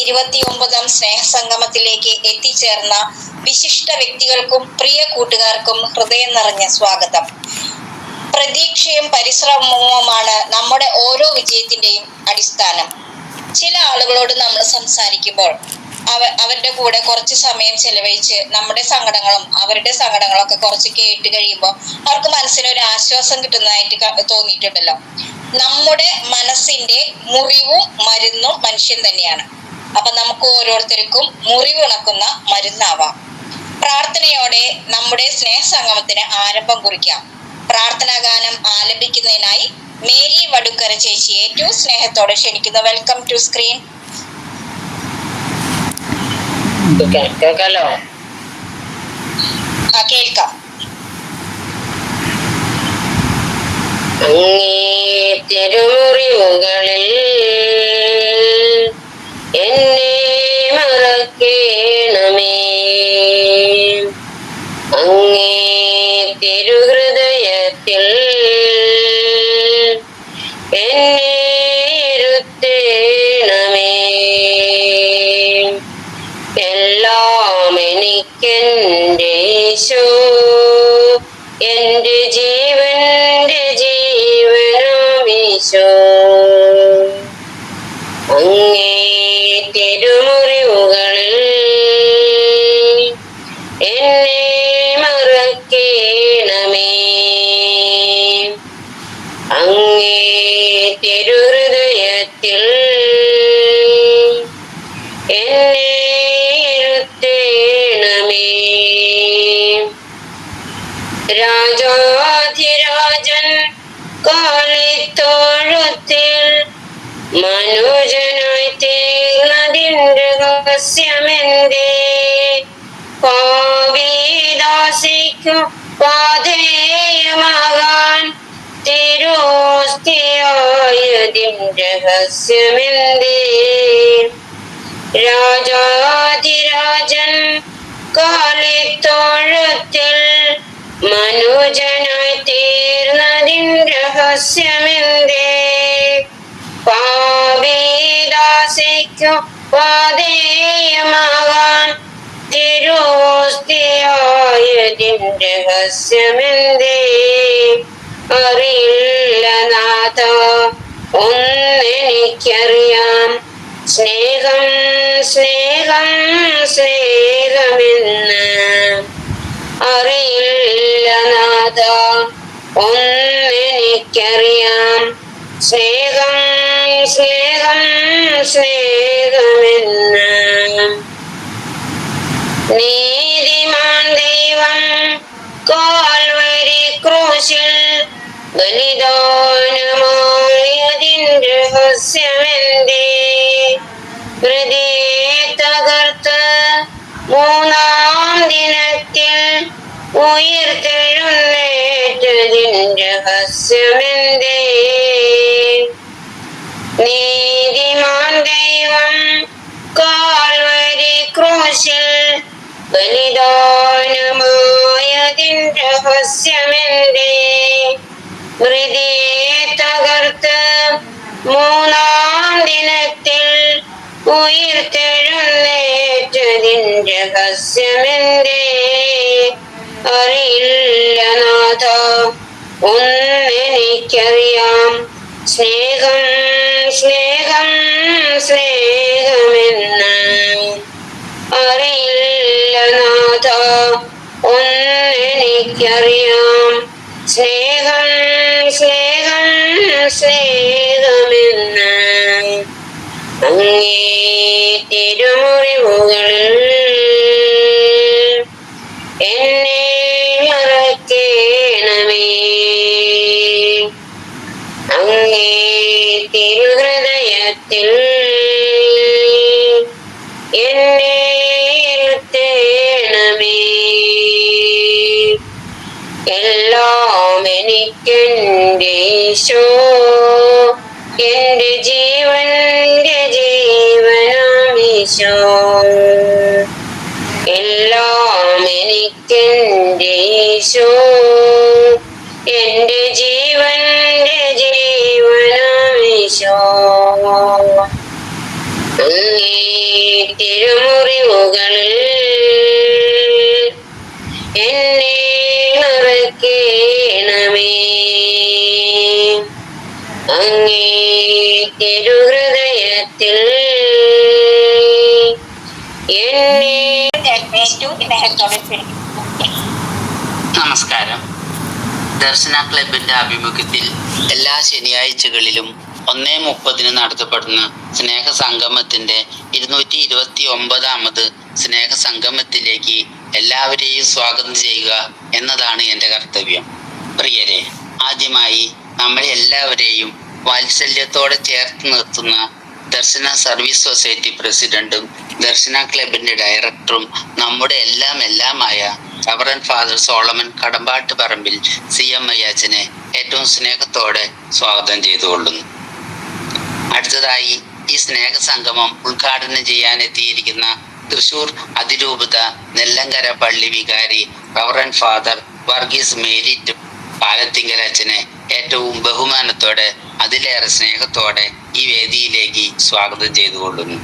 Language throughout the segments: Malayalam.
29ാം സ്നേഹസംഗമത്തിലേക്ക് എത്തിച്ചേർന്ന വിശിഷ്ട വ്യക്തികൾക്കും പ്രിയ കൂട്ടുകാർക്കും ഹൃദയം നിറഞ്ഞ സ്വാഗതം. പ്രതീക്ഷയും പരിശ്രമവുമാണ് നമ്മുടെ ഓരോ വിജയത്തിന്റെയും അടിസ്ഥാനം. ചില ആളുകളോട് നമ്മൾ സംസാരിക്കുമ്പോൾ അവരുടെ കൂടെ കുറച്ച് സമയം ചെലവഴിച്ച് നമ്മുടെ സങ്കടങ്ങളും അവരുടെ സങ്കടങ്ങളൊക്കെ കുറച്ച് കേട്ട് കഴിയുമ്പോൾ അവർക്ക് മനസ്സിനൊരു ആശ്വാസം കിട്ടുന്നതായിട്ട് തോന്നിയിട്ടുണ്ടല്ലോ. നമ്മുടെ മനസ്സിന്റെ മുറിവും മരുന്നും മനുഷ്യൻ തന്നെയാണ്. അപ്പൊ നമുക്ക് ഓരോരുത്തർക്കും മുറിവുണക്കുന്ന മരുന്നാവാം. പ്രാർത്ഥനയോടെ നമ്മുടെ സ്നേഹസംഗമത്തിന് ആരംഭം കുറിക്കാം. പ്രാർത്ഥനാ ഗാനം ആലപിക്കുന്നതിനായി മേരി വടുക്കര ചേച്ചിയെ ഏറ്റവും സ്നേഹത്തോടെ ക്ഷണിക്കുന്നു. Welcome to screen. കേൾക്കാലോ? കേൾക്കാം. തിരുമുറിവുകളിൽ എന്നെ മറക്കേണമേ, അങ്ങേ തിരുഹൃദയത്തിൽ എന്നെ ഇരുത്തേണമേ. എല്ലാം എനിക്കെന്റെ യേശു, എന്റെ ജീവന്റെ ജീവനാമീശോ. അങ്ങേ തിരുമുറിവുകളിൽ എന്നെ മറക്കേണമേ, അങ്ങേ തിരുഹൃദയത്തിൽ എന്നെ ഇരുത്തേണമേ. രാജാധിരാജൻ കാലിത്തോഴുത്തിൽ മനുജനായി തീർന്നതിന്റെ രഹസ്യമെന്തേ? പാപിദാസിക്കു പാധേയമാകാൻ തിരുവോസ്തിയായതിന്റെ രഹസ്യമെന്തേ? രാജാധിരാജൻ കാലിത്തോഴുത്തിൽ മനുജനായി തീർന്നതിന്റെ രഹസ്യമെന്തേ? പാപിദാസിക്കു പാധേയമാകാൻ തിരുവോസ്തിയായതിന്റെ രഹസ്യമെന്തേ? അറിയില്ല നാഥ, ഒന്നെനിക്കറിയാം, സ്നേഹം സ്നേഹം സ്നേഹമെന്ന്. അറിയില്ല നാഥ, ഒന്നെനിക്കറിയാം, സ്നേഹം സ്നേഹം സ്നേഹമെന്ന്. നീതിമാൻ ദൈവം കാൽവരി ക്രൂശിൽ ബലിദാനമായതിന്റെ രഹസ്യമെന്തേ? ഹൃദയെ തകർത്ത് മൂന്നാം ദിനത്തിൽ ഉയിർത്തെഴുന്നേറ്റതിന്റെ രഹസ്യമെന്തേ? നീതിമാൻ ദൈവം കാൽവരി ക്രൂശിൽ ബലിദാനമായതിന്റെ രഹസ്യമെന്തേ? ഹൃദയെ തകർത്ത് മൂന്നാം ദിനത്തിൽ ഉയിർത്തെഴുന്നേറ്റതിന്റെ രഹസ്യമെന്തേ? അറിയില്ല നാഥ, ഒന്നെനിക്കറിയാം, സ്നേഹം സ്നേഹം സ്നേഹമെന്ന്. അറിയില്ല നാഥ, ഒന്നെനിക്കറിയാം, സ്നേഹം സ്നേഹം സ്നേഹമെന്ന്. അങ്ങേ തിരുമുറിവുകളിൽ എന്നെ മറക്കേണമേ, അങ്ങേ തിരുഹൃദയത്തിൽ എന്നെ ഇരുത്തേണമേ. എല്ലാം എനിക്കെന്റെ യേശു, എന്റെ ജീവന്റെ ജീവനാമീശോ. എല്ലാം എനിക്കെന്റെ യേശു, എന്റെ ജീവന്റെ ജീവനാമീശോ. അങ്ങേ തിരുമുറിവുകളിൽ എന്നെ നിറയ്ക്കണമേ. അങ്ങേ തിരുഹൃദയത്തിൽ എന്നെ ഏറ്റവും സ്നേഹത്തോടെ ക്ഷണിക്കുന്നു. നമസ്കാരം. ദർശന ക്ലബിന്റെ ആഭിമുഖ്യത്തിൽ എല്ലാ ശനിയാഴ്ചകളിലും 1:30 നടത്തപ്പെടുന്ന സ്നേഹ സംഗമത്തിന്റെ 229ാമത് സ്നേഹ സംഗമത്തിലേക്ക് എല്ലാവരെയും സ്വാഗതം ചെയ്യുക എന്നതാണ് എൻ്റെ കർത്തവ്യം. പ്രിയരെ, ആദ്യമായി നമ്മളെ എല്ലാവരെയും വാത്സല്യത്തോടെ ചേർത്ത് നിർത്തുന്ന ദർശന സർവീസ് സൊസൈറ്റി പ്രസിഡന്റും ദർശന ക്ലബിന്റെ ഡയറക്ടറും നമ്മുടെ എല്ലാമായ reverend father Solomon Kadampattu Parambil CMI അച്ഛനെ ഏറ്റവും സ്നേഹത്തോടെ സ്വാഗതം ചെയ്തുകൊള്ളുന്നു. അടുത്തതായി ഈ സ്നേഹ സംഗമം ഉദ്ഘാടനം ചെയ്യാനെത്തിയിരിക്കുന്ന തൃശൂർ അതിരൂപത നെല്ലങ്കര പള്ളി വികാരി reverend father Varghese merit Palathingal അച്ഛനെ ഏറ്റവും ബഹുമാനത്തോടെ അതിലേറെ സ്നേഹത്തോടെ ഈ വേദിയിലേക്ക് സ്വാഗതം ചെയ്തുകൊള്ളുന്നു.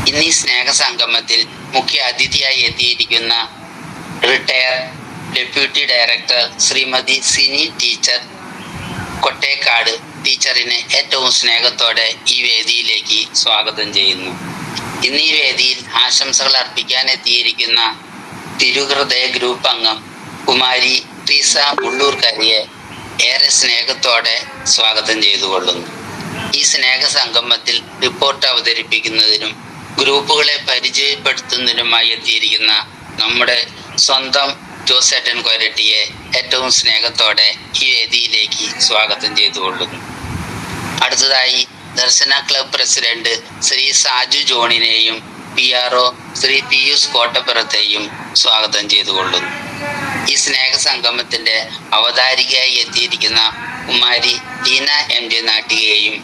ഇന്ന് ഈ സ്നേഹ സംഗമത്തിൽ മുഖ്യ അതിഥിയായി എത്തിയിരിക്കുന്ന retire deputy director Shrimati Sini teacher Kottekkad ടീച്ചറിനെ ഏറ്റവും സ്നേഹത്തോടെ ഈ വേദിയിലേക്ക് സ്വാഗതം ചെയ്യുന്നു. ഇന്ന് ഈ വേദിയിൽ ആശംസകൾ അർപ്പിക്കാൻ എത്തിയിരിക്കുന്ന തിരുഹൃദയ ഗ്രൂപ്പ് അംഗം കുമാരി ട്രീസ മുള്ളൂർക്കരിയെ ഏറെ സ്നേഹത്തോടെ സ്വാഗതം ചെയ്തുകൊള്ളുന്നു. ഈ സ്നേഹ സംഗമത്തിൽ റിപ്പോർട്ട് അവതരിപ്പിക്കുന്നതിനും ഗ്രൂപ്പുകളെ പരിചയപ്പെടുത്തുന്നതിനുമായി എത്തിയിരിക്കുന്ന നമ്മുടെ സ്വന്തം ജോസേട്ടൻ കൊരട്ടിയെ ഏറ്റവും സ്നേഹത്തോടെ ഈ വേദിയിലേക്ക് സ്വാഗതം ചെയ്തുകൊള്ളുന്നു. അടുത്തതായി ദർശന ക്ലബ് പ്രസിഡന്റ് ശ്രീ സാജു ജോണിനെയും PRO ശ്രീ പിയൂസ് കോട്ടപ്പുറത്തെയും സ്വാഗതം ചെയ്തുകൊള്ളുന്നു. ഈ സ്നേഹ സംഗമത്തിന്റെ അവതാരികയായി എത്തിയിരിക്കുന്ന കുമാരി ടീന MJ നാട്ടികയെയും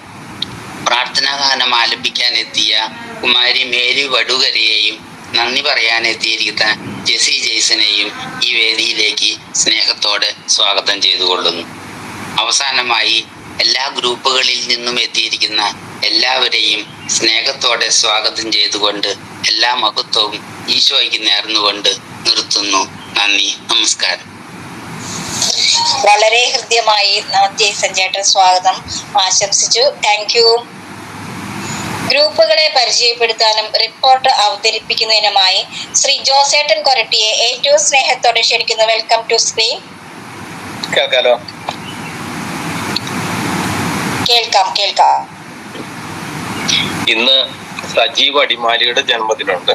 പ്രാർത്ഥനാ ഗാനം ആലപിക്കാൻ എത്തിയ കുമാരി മേരി വടുകരയെയും നന്ദി പറയാനെത്തിയിരിക്കുന്ന ജെസി ജെയ്സനെയും ഈ വേദിയിലേക്ക് സ്നേഹത്തോടെ സ്വാഗതം ചെയ്തുകൊള്ളുന്നു. അവസാനമായി എല്ലാ ഗ്രൂപ്പുകളിൽ നിന്നും എത്തിയിരിക്കുന്ന എല്ലാവരെയും സ്നേഹത്തോടെ സ്വാഗതം ചെയ്തുകൊണ്ട് എല്ലാ മഹത്വവും ഈശോയ്ക്ക് നേർന്നുകൊണ്ട് നിർത്തുന്നു. നന്ദി, നമസ്കാരം. വളരെ ഹൃദ്യമായി ജെയ്സൺ ചേട്ടൻ സ്വാഗതം ആശംസിച്ചു. Thank you. ഗ്രൂപ്പുകളെ പരിചയപ്പെടുത്താനും റിപ്പോർട്ട് അവതരിപ്പിക്കുന്നതിനുമായി ശ്രീ ജോസേട്ടൻ കൊരട്ടിയെ ഏറ്റവും സ്നേഹത്തോടെ ക്ഷണിക്കുന്നു. Welcome to screen. കേൾക്കാം. ഇന്ന് സജീവ് അടിമാലിയുടെ ജന്മദിനമുണ്ട്.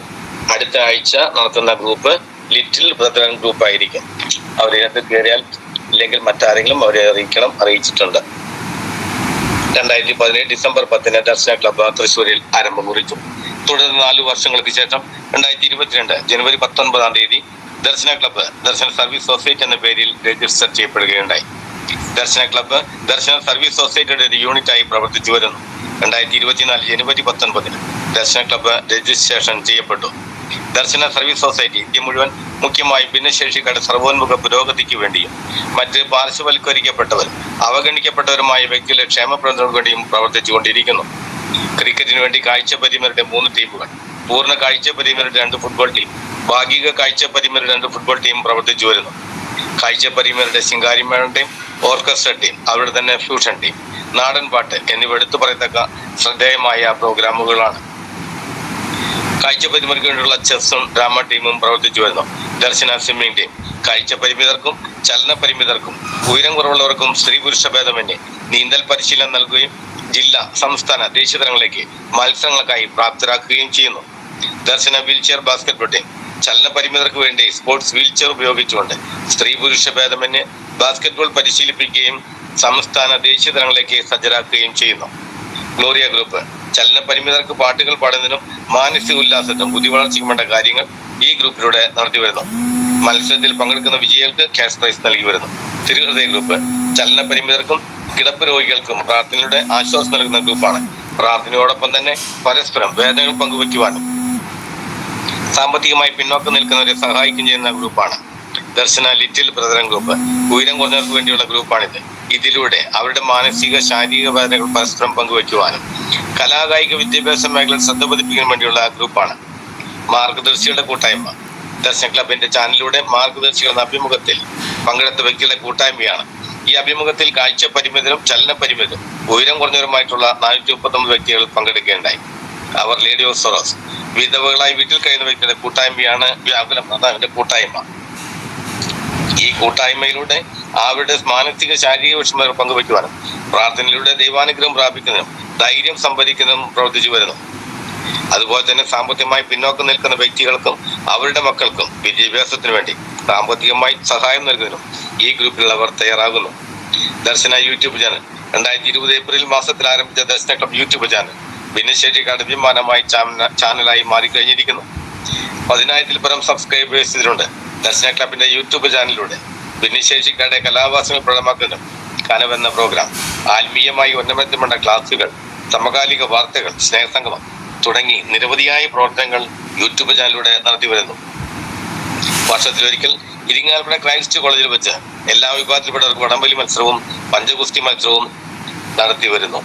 അടുത്ത ആഴ്ച നടത്തുന്ന ഗ്രൂപ്പ് ലിറ്റിൽ ബ്രദറൻ ഗ്രൂപ്പ് ആയിരിക്കും. അവരിനകത്ത് കയറിയാൽ ഇല്ലെങ്കിൽ മറ്റാരെങ്കിലും അവരെ അറിയിച്ചിട്ടുണ്ട്. 2017 ഡിസംബർ 10 ദർശന ക്ലബ് തൃശ്ശൂരിൽ ആരംഭം കുറിച്ചു. തുടർന്ന് 4 വർഷങ്ങൾക്ക് ശേഷം 2022 ജനുവരി 19 ദർശന ക്ലബ്ബ് ദർശന സർവീസ് സൊസൈറ്റി എന്ന പേരിൽ രജിസ്റ്റർ ചെയ്യപ്പെടുകയുണ്ടായി. ദർശന ക്ലബ്ബ് ദർശന സർവീസ് സൊസൈറ്റിയുടെ ഒരു യൂണിറ്റായി പ്രവർത്തിച്ചു വരുന്നു. 2024 ജനുവരി 19 ദർശന ക്ലബ്ബ് രജിസ്ട്രേഷൻ ചെയ്യപ്പെട്ടു. ദർശന സർവീസ് സൊസൈറ്റി ഇന്ത്യ മുഴുവൻ മുഖ്യമായും ഭിന്നശേഷിക്കാരുടെ സർവോന്മുഖ പുരോഗതിക്ക് വേണ്ടിയും മറ്റ് പാർശ്വവൽക്കരിക്കപ്പെട്ടവർ അവഗണിക്കപ്പെട്ടവരുമായ വ്യക്തികളുടെ ക്ഷേമപ്രദങ്ങൾക്ക് വേണ്ടിയും പ്രവർത്തിച്ചുകൊണ്ടിരിക്കുന്നു. ക്രിക്കറ്റിന് വേണ്ടി കാഴ്ചപരിമിതരുടെ 3 ടീമുകൾ, പൂർണ്ണ കാഴ്ചപരിമിതരുടെ 2 ഫുട്ബോൾ ടീം, ഭാഗിക കാഴ്ചപരിമിതരുടെ 2 ഫുട്ബോൾ ടീം പ്രവർത്തിച്ചു വരുന്നു. കാഴ്ചപരിമിതരുടെ ശിങ്കാരിമേളം ടീം, ഓർക്കസ്ട്ര ടീം, അവരുടെ തന്നെ ഫ്യൂഷൻ ടീം, നാടൻ പാട്ട് എന്നിവ എടുത്തു പറയത്തക്ക ശ്രദ്ധേയമായ പ്രോഗ്രാമുകളാണ്. കാഴ്ചപരിമിതർക്ക് വേണ്ടിയുള്ള ചെസ്സും ഡ്രാമ ടീമും പ്രവർത്തിച്ചു വരുന്നു. ദർശന സ്വിമ്മിംഗ് ടീം കാഴ്ച പരിമിതർക്കും ചലന പരിമിതർക്കും ഉയരം കുറവുള്ളവർക്കും സ്ത്രീ പുരുഷ ഭേദമന്യേ നീന്തൽ പരിശീലനം നൽകുകയും ജില്ലാ, സംസ്ഥാന, ദേശീയ തലങ്ങളിലേക്ക് മത്സരങ്ങൾക്കായി പ്രാപ്തരാക്കുകയും ചെയ്യുന്നു. ദർശന വീൽചെയർ ബാസ്കറ്റ്ബോൾ ടീം ചലന പരിമിതർക്ക് വേണ്ടി സ്പോർട്സ് വീൽചെയർ ഉപയോഗിച്ചുകൊണ്ട് സ്ത്രീ പുരുഷ ഭേദമന്യേ ബാസ്കറ്റ്ബോൾ പരിശീലിപ്പിക്കുകയും സംസ്ഥാന, ദേശീയ തലങ്ങളിലേക്ക് സജ്ജരാക്കുകയും ചെയ്യുന്നു. ഗ്ലോറിയ ഗ്രൂപ്പ് ചലന പരിമിതർക്ക് പാട്ടുകൾ പാടുന്നതിനും മാനസിക ഉല്ലാസത്തിനും ബുദ്ധി വളർച്ചയ്ക്കും വേണ്ട കാര്യങ്ങൾ ഈ ഗ്രൂപ്പിലൂടെ നടത്തി വരുന്നു. മത്സരത്തിൽ പങ്കെടുക്കുന്ന വിജയികൾക്ക് ക്യാഷ് പ്രൈസ് നൽകി വരുന്നു. തിരുഹൃദയ ഗ്രൂപ്പ് ചലന പരിമിതർക്കും കിടപ്പ് രോഗികൾക്കും പ്രാർത്ഥനയുടെ ആശ്വാസം നൽകുന്ന ഗ്രൂപ്പാണ്. പ്രാർത്ഥനയോടൊപ്പം തന്നെ പരസ്പരം വേദനകൾ പങ്കുവയ്ക്കുവാനും സാമ്പത്തികമായി പിന്നോക്കം നിൽക്കുന്നവരെ സഹായിക്കുകയും ചെയ്യുന്ന ഗ്രൂപ്പാണ്. ദർശന ലിറ്റിൽ ബ്രദറൻ ഗ്രൂപ്പ് ഉയരം കുറഞ്ഞവർക്ക് വേണ്ടിയുള്ള ഗ്രൂപ്പാണിത്. ഇതിലൂടെ അവരുടെ മാനസിക ശാരീരിക വേദനകൾ പരസ്പരം പങ്കുവയ്ക്കുവാനും കലാകായിക വിദ്യാഭ്യാസ മേഖലയിൽ ശ്രദ്ധ പതിപ്പിക്കാൻ വേണ്ടിയുള്ള ഗ്രൂപ്പാണ് മാർഗദർശികളുടെ കൂട്ടായ്മ. ദർശൻ ക്ലബിന്റെ ചാനലിലൂടെ മാർഗദർശികൾ എന്ന അഭിമുഖത്തിൽ പങ്കെടുത്ത വ്യക്തികളുടെ കൂട്ടായ്മയാണ്. ഈ അഭിമുഖത്തിൽ കാഴ്ച പരിമിതരും ചലന പരിമിതരും ഉയരം കുറഞ്ഞവരുമായിട്ടുള്ള 439 വ്യക്തികൾ പങ്കെടുക്കുകയുണ്ടായി. അവർ ലേഡി ഓഫ് സൊറോസ് വിധവകളായി വീട്ടിൽ കഴിയുന്ന വ്യക്തികളുടെ കൂട്ടായ്മയാണ് വ്യാകുലം അതാണ് കൂട്ടായ്മ. ഈ കൂട്ടായ്മയിലൂടെ അവരുടെ മാനസിക ശാരീരിക വിഷമങ്ങൾ പങ്കുവയ്ക്കുവാനും പ്രാർത്ഥനയിലൂടെ ദൈവാനുഗ്രഹം പ്രാപിക്കുന്നതിനും ധൈര്യം സംഭരിക്കുന്നതും പ്രവർത്തിച്ചു വരുന്നു. അതുപോലെ തന്നെ സാമ്പത്തികമായി പിന്നോക്കം നിൽക്കുന്ന വ്യക്തികൾക്കും അവരുടെ മക്കൾക്കും വിദ്യാഭ്യാസത്തിന് വേണ്ടി സാമ്പത്തികമായി സഹായം നൽകുന്നതിനും ഈ ഗ്രൂപ്പിലുള്ളവർ തയ്യാറാകുന്നു. ദർശന യൂട്യൂബ് ചാനൽ 2020 ഏപ്രിൽ മാസത്തിൽ ആരംഭിച്ച ദർശന ക്ലബ് യൂട്യൂബ് ചാനൽ ഭിന്നശേഷിക്കാരുടെ അഭിമാനമായി ചാനലായി മാറിക്കഴിഞ്ഞിരിക്കുന്നു. 10,000-ൽ പരം സബ്സ്ക്രൈബേഴ്സ് ഇതിലുണ്ട്. ദർശന ക്ലബിന്റെ യൂട്യൂബ് ചാനലിലൂടെ ഭിന്നശേഷിക്കാരുടെ കലാവാസനകൾ പ്രകടമാക്കുന്ന കനവെന്ന പ്രോഗ്രാം, ആത്മീയമായി ഉന്നമനത്തിൽപ്പെട്ട ക്ലാസുകൾ, സമകാലിക വാർത്തകൾ, സ്നേഹസംഗമം തുടങ്ങി നിരവധിയായ പ്രവർത്തനങ്ങൾ യൂട്യൂബ് ചാനലിലൂടെ നടത്തി വരുന്നു. വർഷത്തിലൊരിക്കൽ ഇരിങ്ങാലക്കുട ക്രൈസ്റ്റ് കോളേജിൽ വെച്ച് എല്ലാ വിഭാഗത്തിൽപ്പെട്ടവർക്ക് വടംവലി മത്സരവും പഞ്ചഗുസ്തി മത്സരവും നടത്തി വരുന്നു.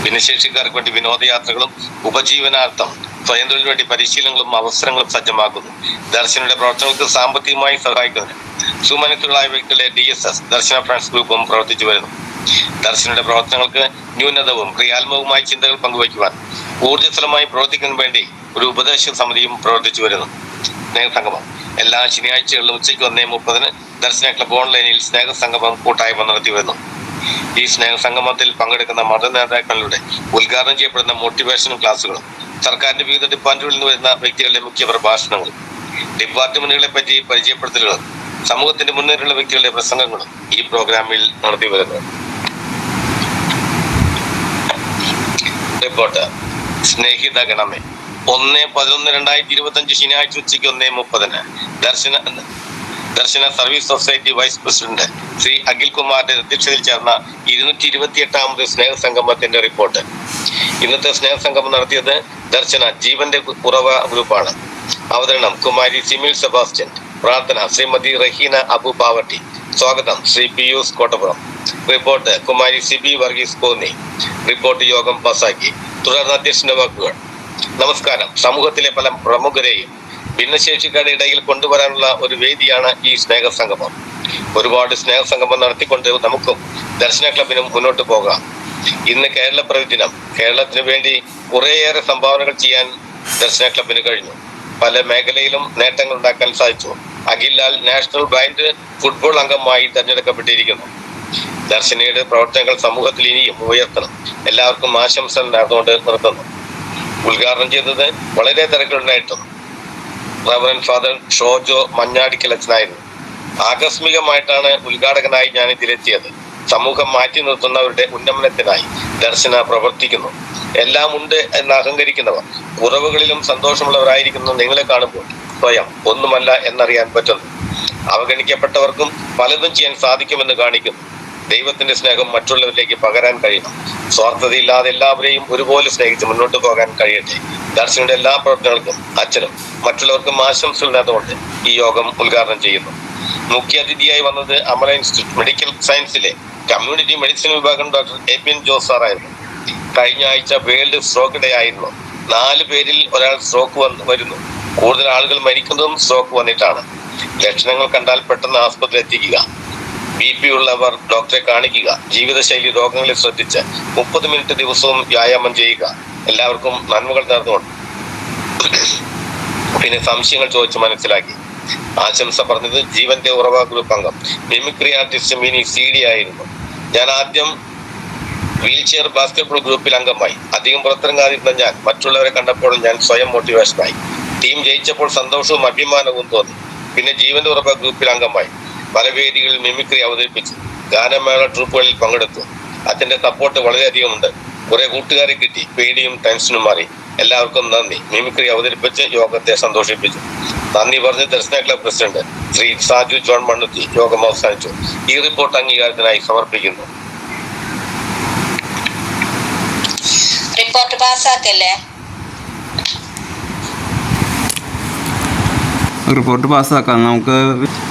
ഭിന്നശേഷിക്കാർക്ക് വേണ്ടി വിനോദയാത്രകളും ഉപജീവനാർത്ഥം സ്വയം തൊഴിലിന് വേണ്ടി പരിശീലനങ്ങളും അവസരങ്ങളും സജ്ജമാക്കുന്നു. ദർശനയുടെ പ്രവർത്തനങ്ങൾക്ക് സാമ്പത്തികമായി സഹായിക്കുന്നതിന് സുമനത്തുകളായ വ്യക്തികളെ DSS ദർശന ഫ്രണ്ട്സ് ഗ്രൂപ്പും പ്രവർത്തിച്ചു വരുന്നു. ദർശനയുടെ പ്രവർത്തനങ്ങൾക്ക് ന്യൂനതവും ക്രിയാത്മകവുമായ ചിന്തകൾ പങ്കുവയ്ക്കുവാൻ ഊർജ്ജസ്വലമായി പ്രവർത്തിക്കാൻ വേണ്ടി ഒരു ഉപദേശ സമിതിയും പ്രവർത്തിച്ചു വരുന്നു. സ്നേഹസംഗമം എല്ലാ ശനിയാഴ്ചകളിലും ഉച്ചയ്ക്ക് 1:30 ദർശന ക്ലബ് ഓൺലൈനിൽ സ്നേഹസംഗമം കൂട്ടായ്മ നടത്തി വരുന്നു. ഈ സ്നേഹസംഗമത്തിൽ പങ്കെടുക്കുന്ന മത നേതാക്കളിലൂടെ ഉദ്ഘാടനം ചെയ്യപ്പെടുന്ന മോട്ടിവേഷൻ ക്ലാസുകളും സർക്കാരിന്റെ വിവിധ ഡിപ്പാർട്ട്മെന്റുകളിൽ നിന്ന് വരുന്ന വ്യക്തികളുടെ മുഖ്യ പ്രഭാഷണങ്ങളും ഡിപ്പാർട്ട്മെന്റുകളെ പറ്റി പരിചയപ്പെടുത്തലുകളും സമൂഹത്തിന്റെ മുന്നേറുള്ള വ്യക്തികളുടെ പ്രസംഗങ്ങളും ഈ പ്രോഗ്രാമിൽ നടത്തി വരുന്നു. റിപ്പോർട്ട് സ്നേഹിത ഗണമേ 1/11/2025 ശനിയാഴ്ച ഉച്ചയ്ക്ക് 1:30 Darshana service society vice president Shri Akhil കുമാറിന്റെ അധ്യക്ഷതയിൽ ചേർന്ന 228ാമത് സ്നേഹസംഗമത്തിന്റെ റിപ്പോർട്ട്. ഇന്നത്തെ സ്നേഹസംഗമം നടത്തിയത് ദർശന ജീവന്റെ ഉറവ ഗ്രൂപ്പാണ്. അവതരണം കുമാരി സിമിൽ സെബാസ്റ്റ്യൻ. പ്രാർത്ഥന ശ്രീമതി റഹീന അബു പാവട്ടി. സ്വാഗതം ശ്രീ പിയൂസ് കോട്ടപ്പുറം. റിപ്പോർട്ട് കുമാരി സിബി വർഗീസ് കോന്നി. റിപ്പോർട്ട് യോഗം പാസാക്കി. തുടർന്ന് അധ്യക്ഷന്റെ വാക്കുകൾ. നമസ്കാരം. സമൂഹത്തിലെ പല പ്രമുഖരെയും ഭിന്നശേഷിക്കാരുടെ ഇടയിൽ കൊണ്ടുവരാനുള്ള ഒരു വേദിയാണ് ഈ സ്നേഹസംഗമം. ഒരുപാട് സ്നേഹസംഗമം നടത്തിക്കൊണ്ട് നമുക്കും ദർശന ക്ലബിനും മുന്നോട്ട് പോകാം. ഇന്ന് കേരള പ്രതിദിനം. കേരളത്തിന് വേണ്ടി കുറേയേറെ സംഭാവനകൾ ചെയ്യാൻ ദർശന ക്ലബിന് കഴിഞ്ഞു. പല മേഖലയിലും നേട്ടങ്ങൾ ഉണ്ടാക്കാൻ സാധിച്ചു. അഖിൽലാൽ നാഷണൽ ബ്ലൈൻഡ് ഫുട്ബോൾ അംഗമായി തെരഞ്ഞെടുക്കപ്പെട്ടിരിക്കുന്നു. ദർശനയുടെ പ്രവർത്തനങ്ങൾ സമൂഹത്തിൽ ഇനിയും ഉയർത്തണം. എല്ലാവർക്കും ആശംസകൾ നേർന്നുകൊണ്ട് നിർത്തുന്നു. ഉദ്ഘാടനം ചെയ്തത് വളരെ തിരക്കുണ്ടായിട്ടും റവറൻ ഫാദർ ഷോജോ മഞ്ഞാടിക്കൽ അച്ഛനായിരുന്നു. ആകസ്മികമായിട്ടാണ് ഉദ്ഘാടകനായി ഞാൻ ഇതിലെത്തിയത്. സമൂഹം മാറ്റി നിർത്തുന്നവരുടെ ഉന്നമനത്തിനായി ദർശന പ്രവർത്തിക്കുന്നു. എല്ലാം ഉണ്ട് എന്ന് അഹങ്കരിക്കുന്നവർ കുറവുകളിലും സന്തോഷമുള്ളവരായിരിക്കുന്നു നിങ്ങളെ കാണുമ്പോൾ സ്വയം ഒന്നുമല്ല എന്നറിയാൻ പറ്റുന്നു. അവഗണിക്കപ്പെട്ടവർക്കും പലതും ചെയ്യാൻ സാധിക്കുമെന്ന് കാണിക്കുന്നു. ദൈവത്തിന്റെ സ്നേഹം മറ്റുള്ളവരിലേക്ക് പകരാൻ കഴിയണം. സ്വാർത്ഥതയില്ലാതെ എല്ലാവരെയും ഒരുപോലെ സ്നേഹിച്ച് മുന്നോട്ട് പോകാൻ കഴിയട്ടെ. ദർശനയുടെ എല്ലാ പ്രവർത്തനങ്ങൾക്കും അച്ഛനും മറ്റുള്ളവർക്കും ആശംസകൾ നേർന്നുകൊണ്ട് ഈ യോഗം ഉദ്ഘാടനം ചെയ്യുന്നു. മുഖ്യ അതിഥിയായി വന്നത് അമല ഇൻസ്റ്റിറ്റ്യൂട്ട് മെഡിക്കൽ സയൻസിലെ കമ്മ്യൂണിറ്റി മെഡിസിൻ വിഭാഗം ഡോക്ടർ എബിൻ ജോസ് സാറായിരുന്നു. കഴിഞ്ഞ ആഴ്ച വേൾഡ് സ്ട്രോക്ക് ഡേ ആയിരുന്നു. 4 പേരിൽ ഒരാൾ സ്ട്രോക്ക് വരുന്നു. കൂടുതൽ ആളുകൾ മരിക്കുന്നതും സ്ട്രോക്ക് വന്നിട്ടാണ്. ലക്ഷണങ്ങൾ കണ്ടാൽ പെട്ടെന്ന് ആസ്പത്രിയിൽ എത്തിക്കുക. BP ഉള്ളവർ ഡോക്ടറെ കാണിക്കുക. ജീവിതശൈലി രോഗങ്ങളെ ശ്രദ്ധിച്ച് 30 മിനിറ്റ് ദിവസവും വ്യായാമം ചെയ്യുക. എല്ലാവർക്കും നന്മകൾ നേർന്നുകൊണ്ട് പിന്നെ സംശയങ്ങൾ ചോദിച്ച് മനസ്സിലാക്കി. ആശംസ പറഞ്ഞത് ജീവന്റെ ഉറവ ഗ്രൂപ്പ് അംഗം മിമിക്രി ആർട്ടിസ്റ്റ് മിനി CD ആയിരുന്നു. ഞാൻ ആദ്യം വീൽചെയർ ബാസ്കറ്റ്ബോൾ ഗ്രൂപ്പിൽ അംഗമായി. അധികം പുറത്തിറങ്ങാതിരുന്ന ഞാൻ മറ്റുള്ളവരെ കണ്ടപ്പോൾ ഞാൻ സ്വയം മോട്ടിവേഷനായി. ടീം ജയിച്ചപ്പോൾ സന്തോഷവും അഭിമാനവും തോന്നി. പിന്നെ ജീവന്റെ ഉറവ ഗ്രൂപ്പിൽ അംഗമായി. പല വേദികളിൽ മിമിക്രി അവതരിപ്പിച്ചു. ഗാനമേള ട്രൂപ്പുകളിൽ പങ്കെടുത്തു. അച്ഛന്റെ സപ്പോർട്ട് വളരെയധികം ഉണ്ട്. കുറെ കൂട്ടുകാരെ കിട്ടി. പേടിയും ടെൻഷനും മാറി. എല്ലാവർക്കും നന്ദി. മിമിക്രി അവതരിപ്പിച്ച് യോഗത്തെ സന്തോഷിപ്പിച്ചു. നന്ദി പറഞ്ഞ് ദർശന ക്ലബ് പ്രസിഡന്റ് ശ്രീ സാജു ജോൺ മണ്ണുത്തി യോഗം അവസാനിച്ചു. ഈ റിപ്പോർട്ട് അംഗീകാരത്തിനായി സമർപ്പിക്കുന്നു. റിപ്പോർട്ട് പാസ്സാക്കല്ലേ? റിപ്പോർട്ട് പാസ്സാക്കാം. നമുക്ക്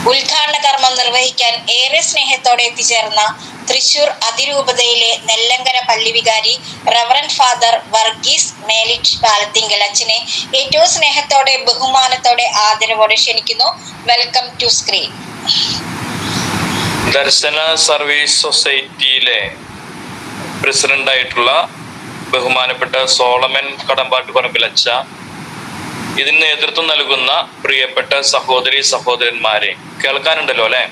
ഉദ്ഘാടന കർമ്മം നിർവഹിക്കാൻ ഏറെ സ്നേഹത്തോടെ എത്തിച്ചേർന്ന തൃശൂർ അതിരൂപതയിലെ നെല്ലങ്കര പള്ളി വികാരി റവറൻ ഫാദർ വർഗീസ് മേലിറ്റ് പാലത്തിങ്കൽ അച്ഛനെ ഏറ്റവും സ്നേഹത്തോടെ ബഹുമാനത്തോടെ ആദരവോടെ ക്ഷണിക്കുന്നു. Welcome to screen. Darshana service സൊസൈറ്റിയിലെ പ്രസിഡന്റായിട്ടുള്ള ബഹുമാനപ്പെട്ട സോളമൻ കടമ്പാട്ട് പറമ്പിൽ അച്ഛ, ഇതിന് നേതൃത്വം നൽകുന്ന പ്രിയപ്പെട്ട സഹോദരി സഹോദരന്മാരെ, കേൾക്കാനുണ്ടല്ലോ അല്ലെ?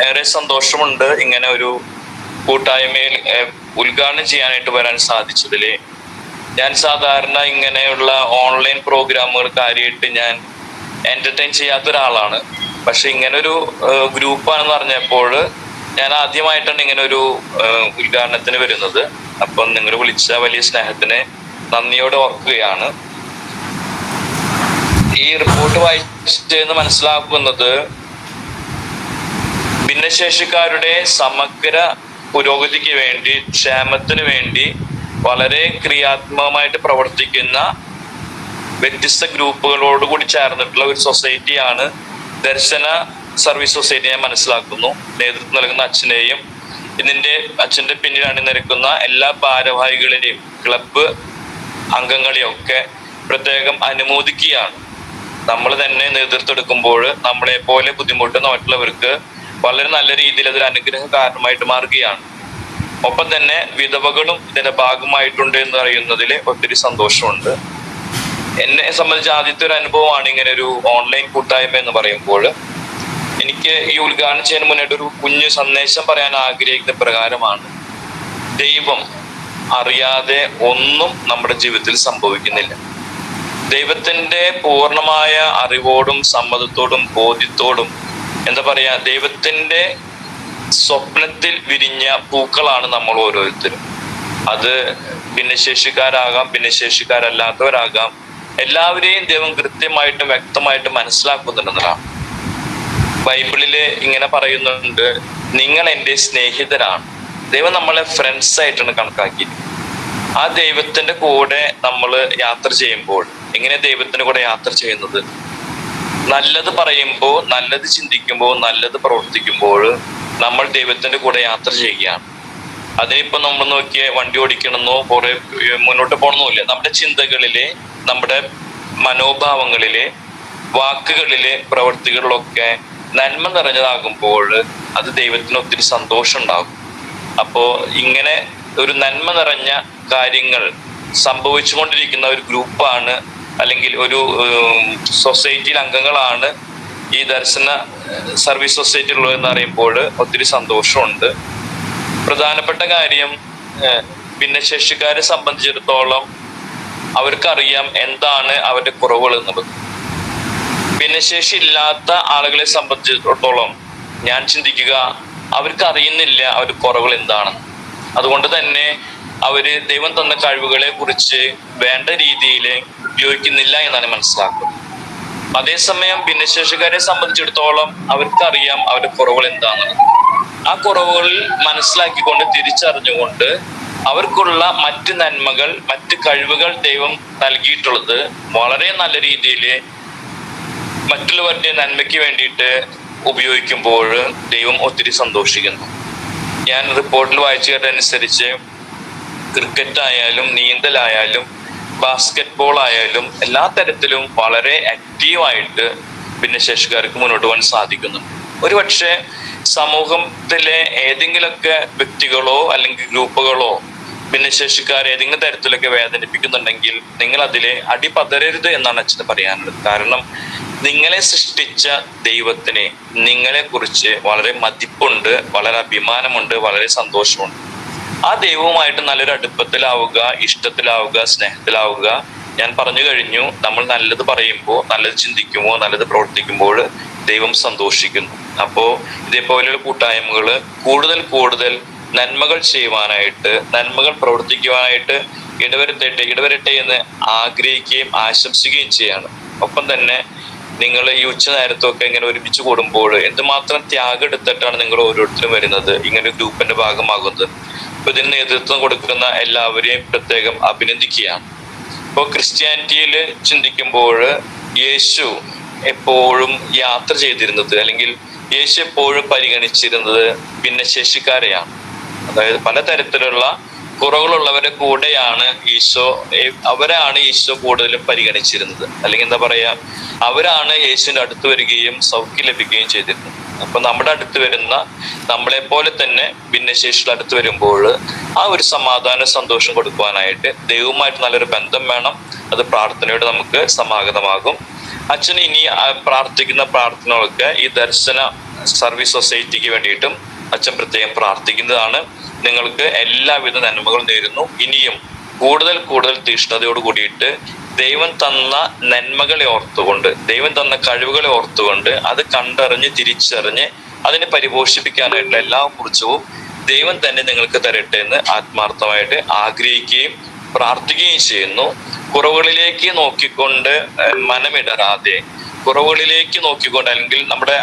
ഏറെ സന്തോഷമുണ്ട് ഇങ്ങനെ ഒരു കൂട്ടായ്മയിൽ ഉദ്ഘാടനം ചെയ്യാനായിട്ട് വരാൻ സാധിച്ചതില്. ഞാൻ സാധാരണ ഇങ്ങനെയുള്ള ഓൺലൈൻ പ്രോഗ്രാമുകൾ കാര്യമായിട്ട് ഞാൻ എന്റർടൈൻ ചെയ്യാത്ത ഒരാളാണ്. പക്ഷെ ഇങ്ങനൊരു ഗ്രൂപ്പാണെന്ന് പറഞ്ഞപ്പോൾ ഞാൻ ആദ്യമായിട്ടാണ് ഇങ്ങനെ ഒരു ഉദ്ഘാടനത്തിന് വരുന്നത്. അപ്പം നിങ്ങൾ വിളിച്ച വലിയ സ്നേഹത്തിന് നന്ദിയോടെ ഓർക്കുകയാണ്. ഈ റിപ്പോർട്ട് വായിച്ചെന്ന് മനസ്സിലാക്കുന്നത് ഭിന്നശേഷിക്കാരുടെ സമഗ്ര പുരോഗതിക്ക് വേണ്ടി, ക്ഷേമത്തിന് വേണ്ടി വളരെ ക്രിയാത്മകമായിട്ട് പ്രവർത്തിക്കുന്ന വ്യത്യസ്ത ഗ്രൂപ്പുകളോട് കൂടി ചേർന്നിട്ടുള്ള ഒരു സൊസൈറ്റിയാണ് ദർശന സർവീസ് സൊസൈറ്റി. ഞാൻ മനസ്സിലാക്കുന്നു. നേതൃത്വം നൽകുന്ന അച്ഛനെയും ഇതിന്റെ അച്ഛന്റെ പിന്നിൽ അണിനിരക്കുന്ന എല്ലാ ഭാരവാഹികളെയും ക്ലബ്ബ് അംഗങ്ങളെയും ഒക്കെ പ്രത്യേകം അനുമോദിക്കുകയാണ്. നമ്മൾ തന്നെ നേതൃത്വം എടുക്കുമ്പോൾ നമ്മളെ പോലെ ബുദ്ധിമുട്ടുന്ന മറ്റുള്ളവർക്ക് വളരെ നല്ല രീതിയിൽ അതൊരു അനുഗ്രഹ കാരണമായിട്ട് മാറുകയാണ്. ഒപ്പം തന്നെ വിധവകളും ഇതിന്റെ ഭാഗമായിട്ടുണ്ട് എന്ന് അറിയുന്നതിൽ ഒത്തിരി സന്തോഷമുണ്ട്. എന്നെ സംബന്ധിച്ച് ആദ്യത്തെ ഒരു അനുഭവമാണ് ഇങ്ങനെ ഒരു ഓൺലൈൻ കൂട്ടായ്മ എന്ന് പറയുമ്പോൾ. എനിക്ക് ഈ ഉദ്ഘാടനം ചെയ്യുന്നതിന് മുന്നായിട്ട് ഒരു കുഞ്ഞു സന്ദേശം പറയാൻ ആഗ്രഹിക്കുന്ന പ്രകാരമാണ്. ദൈവം അറിയാതെ ഒന്നും നമ്മുടെ ജീവിതത്തിൽ സംഭവിക്കുന്നില്ല. ദൈവത്തിന്റെ പൂർണ്ണമായ അറിവോടും സമ്മതത്തോടും ബോധ്യത്തോടും എന്താ പറയാ, ദൈവത്തിന്റെ സ്വപ്നത്തിൽ വിരിഞ്ഞ പൂക്കളാണ് നമ്മൾ ഓരോരുത്തരും. അത് ഭിന്നശേഷിക്കാരാകാം, ഭിന്നശേഷിക്കാരല്ലാത്തവരാകാം, എല്ലാവരെയും ദൈവം കൃത്യമായിട്ടും വ്യക്തമായിട്ടും മനസ്സിലാക്കുന്നുണ്ടെന്നതാണ്. ബൈബിളില് ഇങ്ങനെ പറയുന്നുണ്ട്, നിങ്ങൾ എൻ്റെ സ്നേഹിതരാണ്. ദൈവം നമ്മളെ ഫ്രണ്ട്സ് ആയിട്ടാണ് കണക്കാക്കിയത്. ആ ദൈവത്തിന്റെ കൂടെ നമ്മൾ യാത്ര ചെയ്യുമ്പോൾ, എങ്ങനെ ദൈവത്തിന്റെ കൂടെ യാത്ര ചെയ്യുന്നത്? നല്ലത് പറയുമ്പോൾ, നല്ലത് ചിന്തിക്കുമ്പോൾ, നല്ലത് പ്രവർത്തിക്കുമ്പോൾ നമ്മൾ ദൈവത്തിന്റെ കൂടെ യാത്ര ചെയ്യുകയാണ്. അതിനിപ്പോ നമ്മൾ നോക്കിയ വണ്ടി ഓടിക്കണമെന്നോ കുറെ മുന്നോട്ട് പോകണമെന്നില്ല. നമ്മുടെ ചിന്തകളിലെ, നമ്മുടെ മനോഭാവങ്ങളിലെ, വാക്കുകളിലെ, പ്രവൃത്തികളിലൊക്കെ നന്മ നിറഞ്ഞതാകുമ്പോൾ അത് ദൈവത്തിന് ഒത്തിരി സന്തോഷം ഉണ്ടാകും. അപ്പോ ഇങ്ങനെ ഒരു നന്മ നിറഞ്ഞ കാര്യങ്ങൾ സംഭവിച്ചുകൊണ്ടിരിക്കുന്ന ഒരു ഗ്രൂപ്പാണ്, അല്ലെങ്കിൽ ഒരു സൊസൈറ്റിയിൽ അംഗങ്ങളാണ് ഈ ദർശന സർവീസ് സൊസൈറ്റി ഉള്ളതെന്ന് അറിയുമ്പോൾ ഒത്തിരി സന്തോഷമുണ്ട്. പ്രധാനപ്പെട്ട കാര്യം, ഭിന്നശേഷിക്കാരെ സംബന്ധിച്ചിടത്തോളം അവർക്കറിയാം എന്താണ് അവരുടെ കുറവുകൾ എന്നുള്ളത്. ഭിന്നശേഷി ഇല്ലാത്ത ആളുകളെ സംബന്ധിച്ചിടത്തോളം ഞാൻ ചിന്തിക്കുക, അവർക്ക് അറിയുന്നില്ല അവരുടെ കുറവുകൾ എന്താണെന്ന്. അതുകൊണ്ട് തന്നെ അവര് ദൈവം തന്ന കഴിവുകളെ കുറിച്ച് വേണ്ട രീതിയിൽ ഉപയോഗിക്കുന്നില്ല എന്നാണ് മനസ്സിലാക്കുന്നത്. അതേസമയം ഭിന്നശേഷിക്കാരെ സംബന്ധിച്ചിടത്തോളം അവർക്കറിയാം അവരുടെ കുറവുകൾ എന്താണെന്ന്. ആ കുറവുകൾ മനസ്സിലാക്കിക്കൊണ്ട്, തിരിച്ചറിഞ്ഞുകൊണ്ട് അവർക്കുള്ള മറ്റ് നന്മകൾ, മറ്റ് കഴിവുകൾ ദൈവം നൽകിയിട്ടുള്ളത് വളരെ നല്ല രീതിയിൽ മറ്റുള്ളവരുടെ നന്മയ്ക്ക് വേണ്ടിയിട്ട് ഉപയോഗിക്കുമ്പോൾ ദൈവം ഒത്തിരി സന്തോഷിക്കുന്നു. ഞാൻ റിപ്പോർട്ടിൽ വായിച്ചു കേട്ടനുസരിച്ച് ക്രിക്കറ്റ് ആയാലും, നീന്തലായാലും, ബാസ്കറ്റ് ബോൾ ആയാലും എല്ലാ തരത്തിലും വളരെ ആക്റ്റീവായിട്ട് ഭിന്നശേഷിക്കാർക്ക് മുന്നോട്ട് പോകാൻ സാധിക്കുന്നു. ഒരുപക്ഷെ സമൂഹത്തിലെ ഏതെങ്കിലുമൊക്കെ വ്യക്തികളോ അല്ലെങ്കിൽ ഗ്രൂപ്പുകളോ ഭിന്നശേഷിക്കാരെ ഏതെങ്കിലും തരത്തിലൊക്കെ വേദനിപ്പിക്കുന്നുണ്ടെങ്കിൽ നിങ്ങൾ അതിലെ അടിപതരരുത് എന്നാണ് അച്ഛന് പറയാനുള്ളത്. കാരണം നിങ്ങളെ സൃഷ്ടിച്ച ദൈവത്തിന് നിങ്ങളെ കുറിച്ച് വളരെ മതിപ്പുണ്ട്, വളരെ അഭിമാനമുണ്ട്, വളരെ സന്തോഷമുണ്ട്. ആ ദൈവവുമായിട്ട് നല്ലൊരു അടുപ്പത്തിലാവുക, ഇഷ്ടത്തിലാവുക, സ്നേഹത്തിലാവുക. ഞാൻ പറഞ്ഞു കഴിഞ്ഞു, നമ്മൾ നല്ലത് പറയുമ്പോൾ, നല്ലത് ചിന്തിക്കുമ്പോൾ, നല്ലത് പ്രവർത്തിക്കുമ്പോൾ ദൈവം സന്തോഷിക്കുന്നു. അപ്പോ ഇതേപോലെയുള്ള കൂട്ടായ്മകള് കൂടുതൽ കൂടുതൽ നന്മകൾ ചെയ്യുവാനായിട്ട്, നന്മകൾ പ്രവർത്തിക്കുവാനായിട്ട് ഇടവരട്ടെ എന്ന് ആഗ്രഹിക്കുകയും ആശംസിക്കുകയും ചെയ്യാണ്. ഒപ്പം തന്നെ നിങ്ങൾ ഈ ഉച്ച നേരത്തൊക്കെ ഇങ്ങനെ ഒരുമിച്ച് കൂടുമ്പോൾ എന്തുമാത്രം ത്യാഗം എടുത്തിട്ടാണ് നിങ്ങൾ ഓരോരുത്തരും വരുന്നത്, ഇങ്ങനെ ഗ്രൂപ്പിന്റെ ഭാഗമാകുന്നത്. അപ്പൊ ഇതിന് നേതൃത്വം കൊടുക്കുന്ന എല്ലാവരെയും പ്രത്യേകം അഭിനന്ദിക്കുകയാണ്. ഇപ്പോൾ ക്രിസ്ത്യാനിറ്റിയിൽ ചിന്തിക്കുമ്പോൾ യേശു എപ്പോഴും യാത്ര ചെയ്തിരുന്നത്, അല്ലെങ്കിൽ യേശു എപ്പോഴും പരിഗണിച്ചിരുന്നത് ഭിന്നശേഷിക്കാരെയാണ്. അതായത് പലതരത്തിലുള്ള കുറവുകളുള്ളവരുടെ കൂടെയാണ് അവരാണ് ഈശോ കൂടുതലും പരിഗണിച്ചിരുന്നത്. അല്ലെങ്കിൽ എന്താ പറയാ, അവരാണ് യേശുവിന്റെ അടുത്ത് വരികയും സൗഖ്യം ലഭിക്കുകയും ചെയ്തിരുന്നത്. അപ്പൊ നമ്മുടെ അടുത്ത് വരുന്ന നമ്മളെ പോലെ തന്നെ ഭിന്നശേഷിയുടെ അടുത്ത് വരുമ്പോൾ ആ ഒരു സമാധാന സന്തോഷം കൊടുക്കുവാനായിട്ട് ദൈവവുമായിട്ട് നല്ലൊരു ബന്ധം വേണം. അത് പ്രാർത്ഥനയോട് നമുക്ക് സമാഗതമാകും. അച്ഛൻ ഇനി പ്രാർത്ഥിക്കുന്ന പ്രാർത്ഥനകളൊക്കെ ഈ ദർശന സർവീസ് സൊസൈറ്റിക്ക് വേണ്ടിയിട്ടും അച്ഛൻ പ്രത്യേകം പ്രാർത്ഥിക്കുന്നതാണ്. നിങ്ങൾക്ക് എല്ലാവിധ നന്മകളും നേരുന്നു. ഇനിയും കൂടുതൽ തീഷ്ണതയോട് കൂടിയിട്ട് ദൈവം തന്ന നന്മകളെ ഓർത്തുകൊണ്ട്, ദൈവം തന്ന കഴിവുകളെ ഓർത്തുകൊണ്ട് അത് കണ്ടറിഞ്ഞ് തിരിച്ചറിഞ്ഞ് അതിനെ പരിപോഷിപ്പിക്കാനായിട്ടുള്ള എല്ലാ കുറിച്ചവും ദൈവം തന്നെ നിങ്ങൾക്ക് തരട്ടെ എന്ന് ആത്മാർത്ഥമായിട്ട് ആഗ്രഹിക്കുകയും പ്രാർത്ഥിക്കുകയും ചെയ്യുന്നു. കുറവുകളിലേക്ക് നോക്കിക്കൊണ്ട് മനമിടരാതെ, കുറവുകളിലേക്ക് നോക്കിക്കൊണ്ട്, അല്ലെങ്കിൽ നമ്മുടെ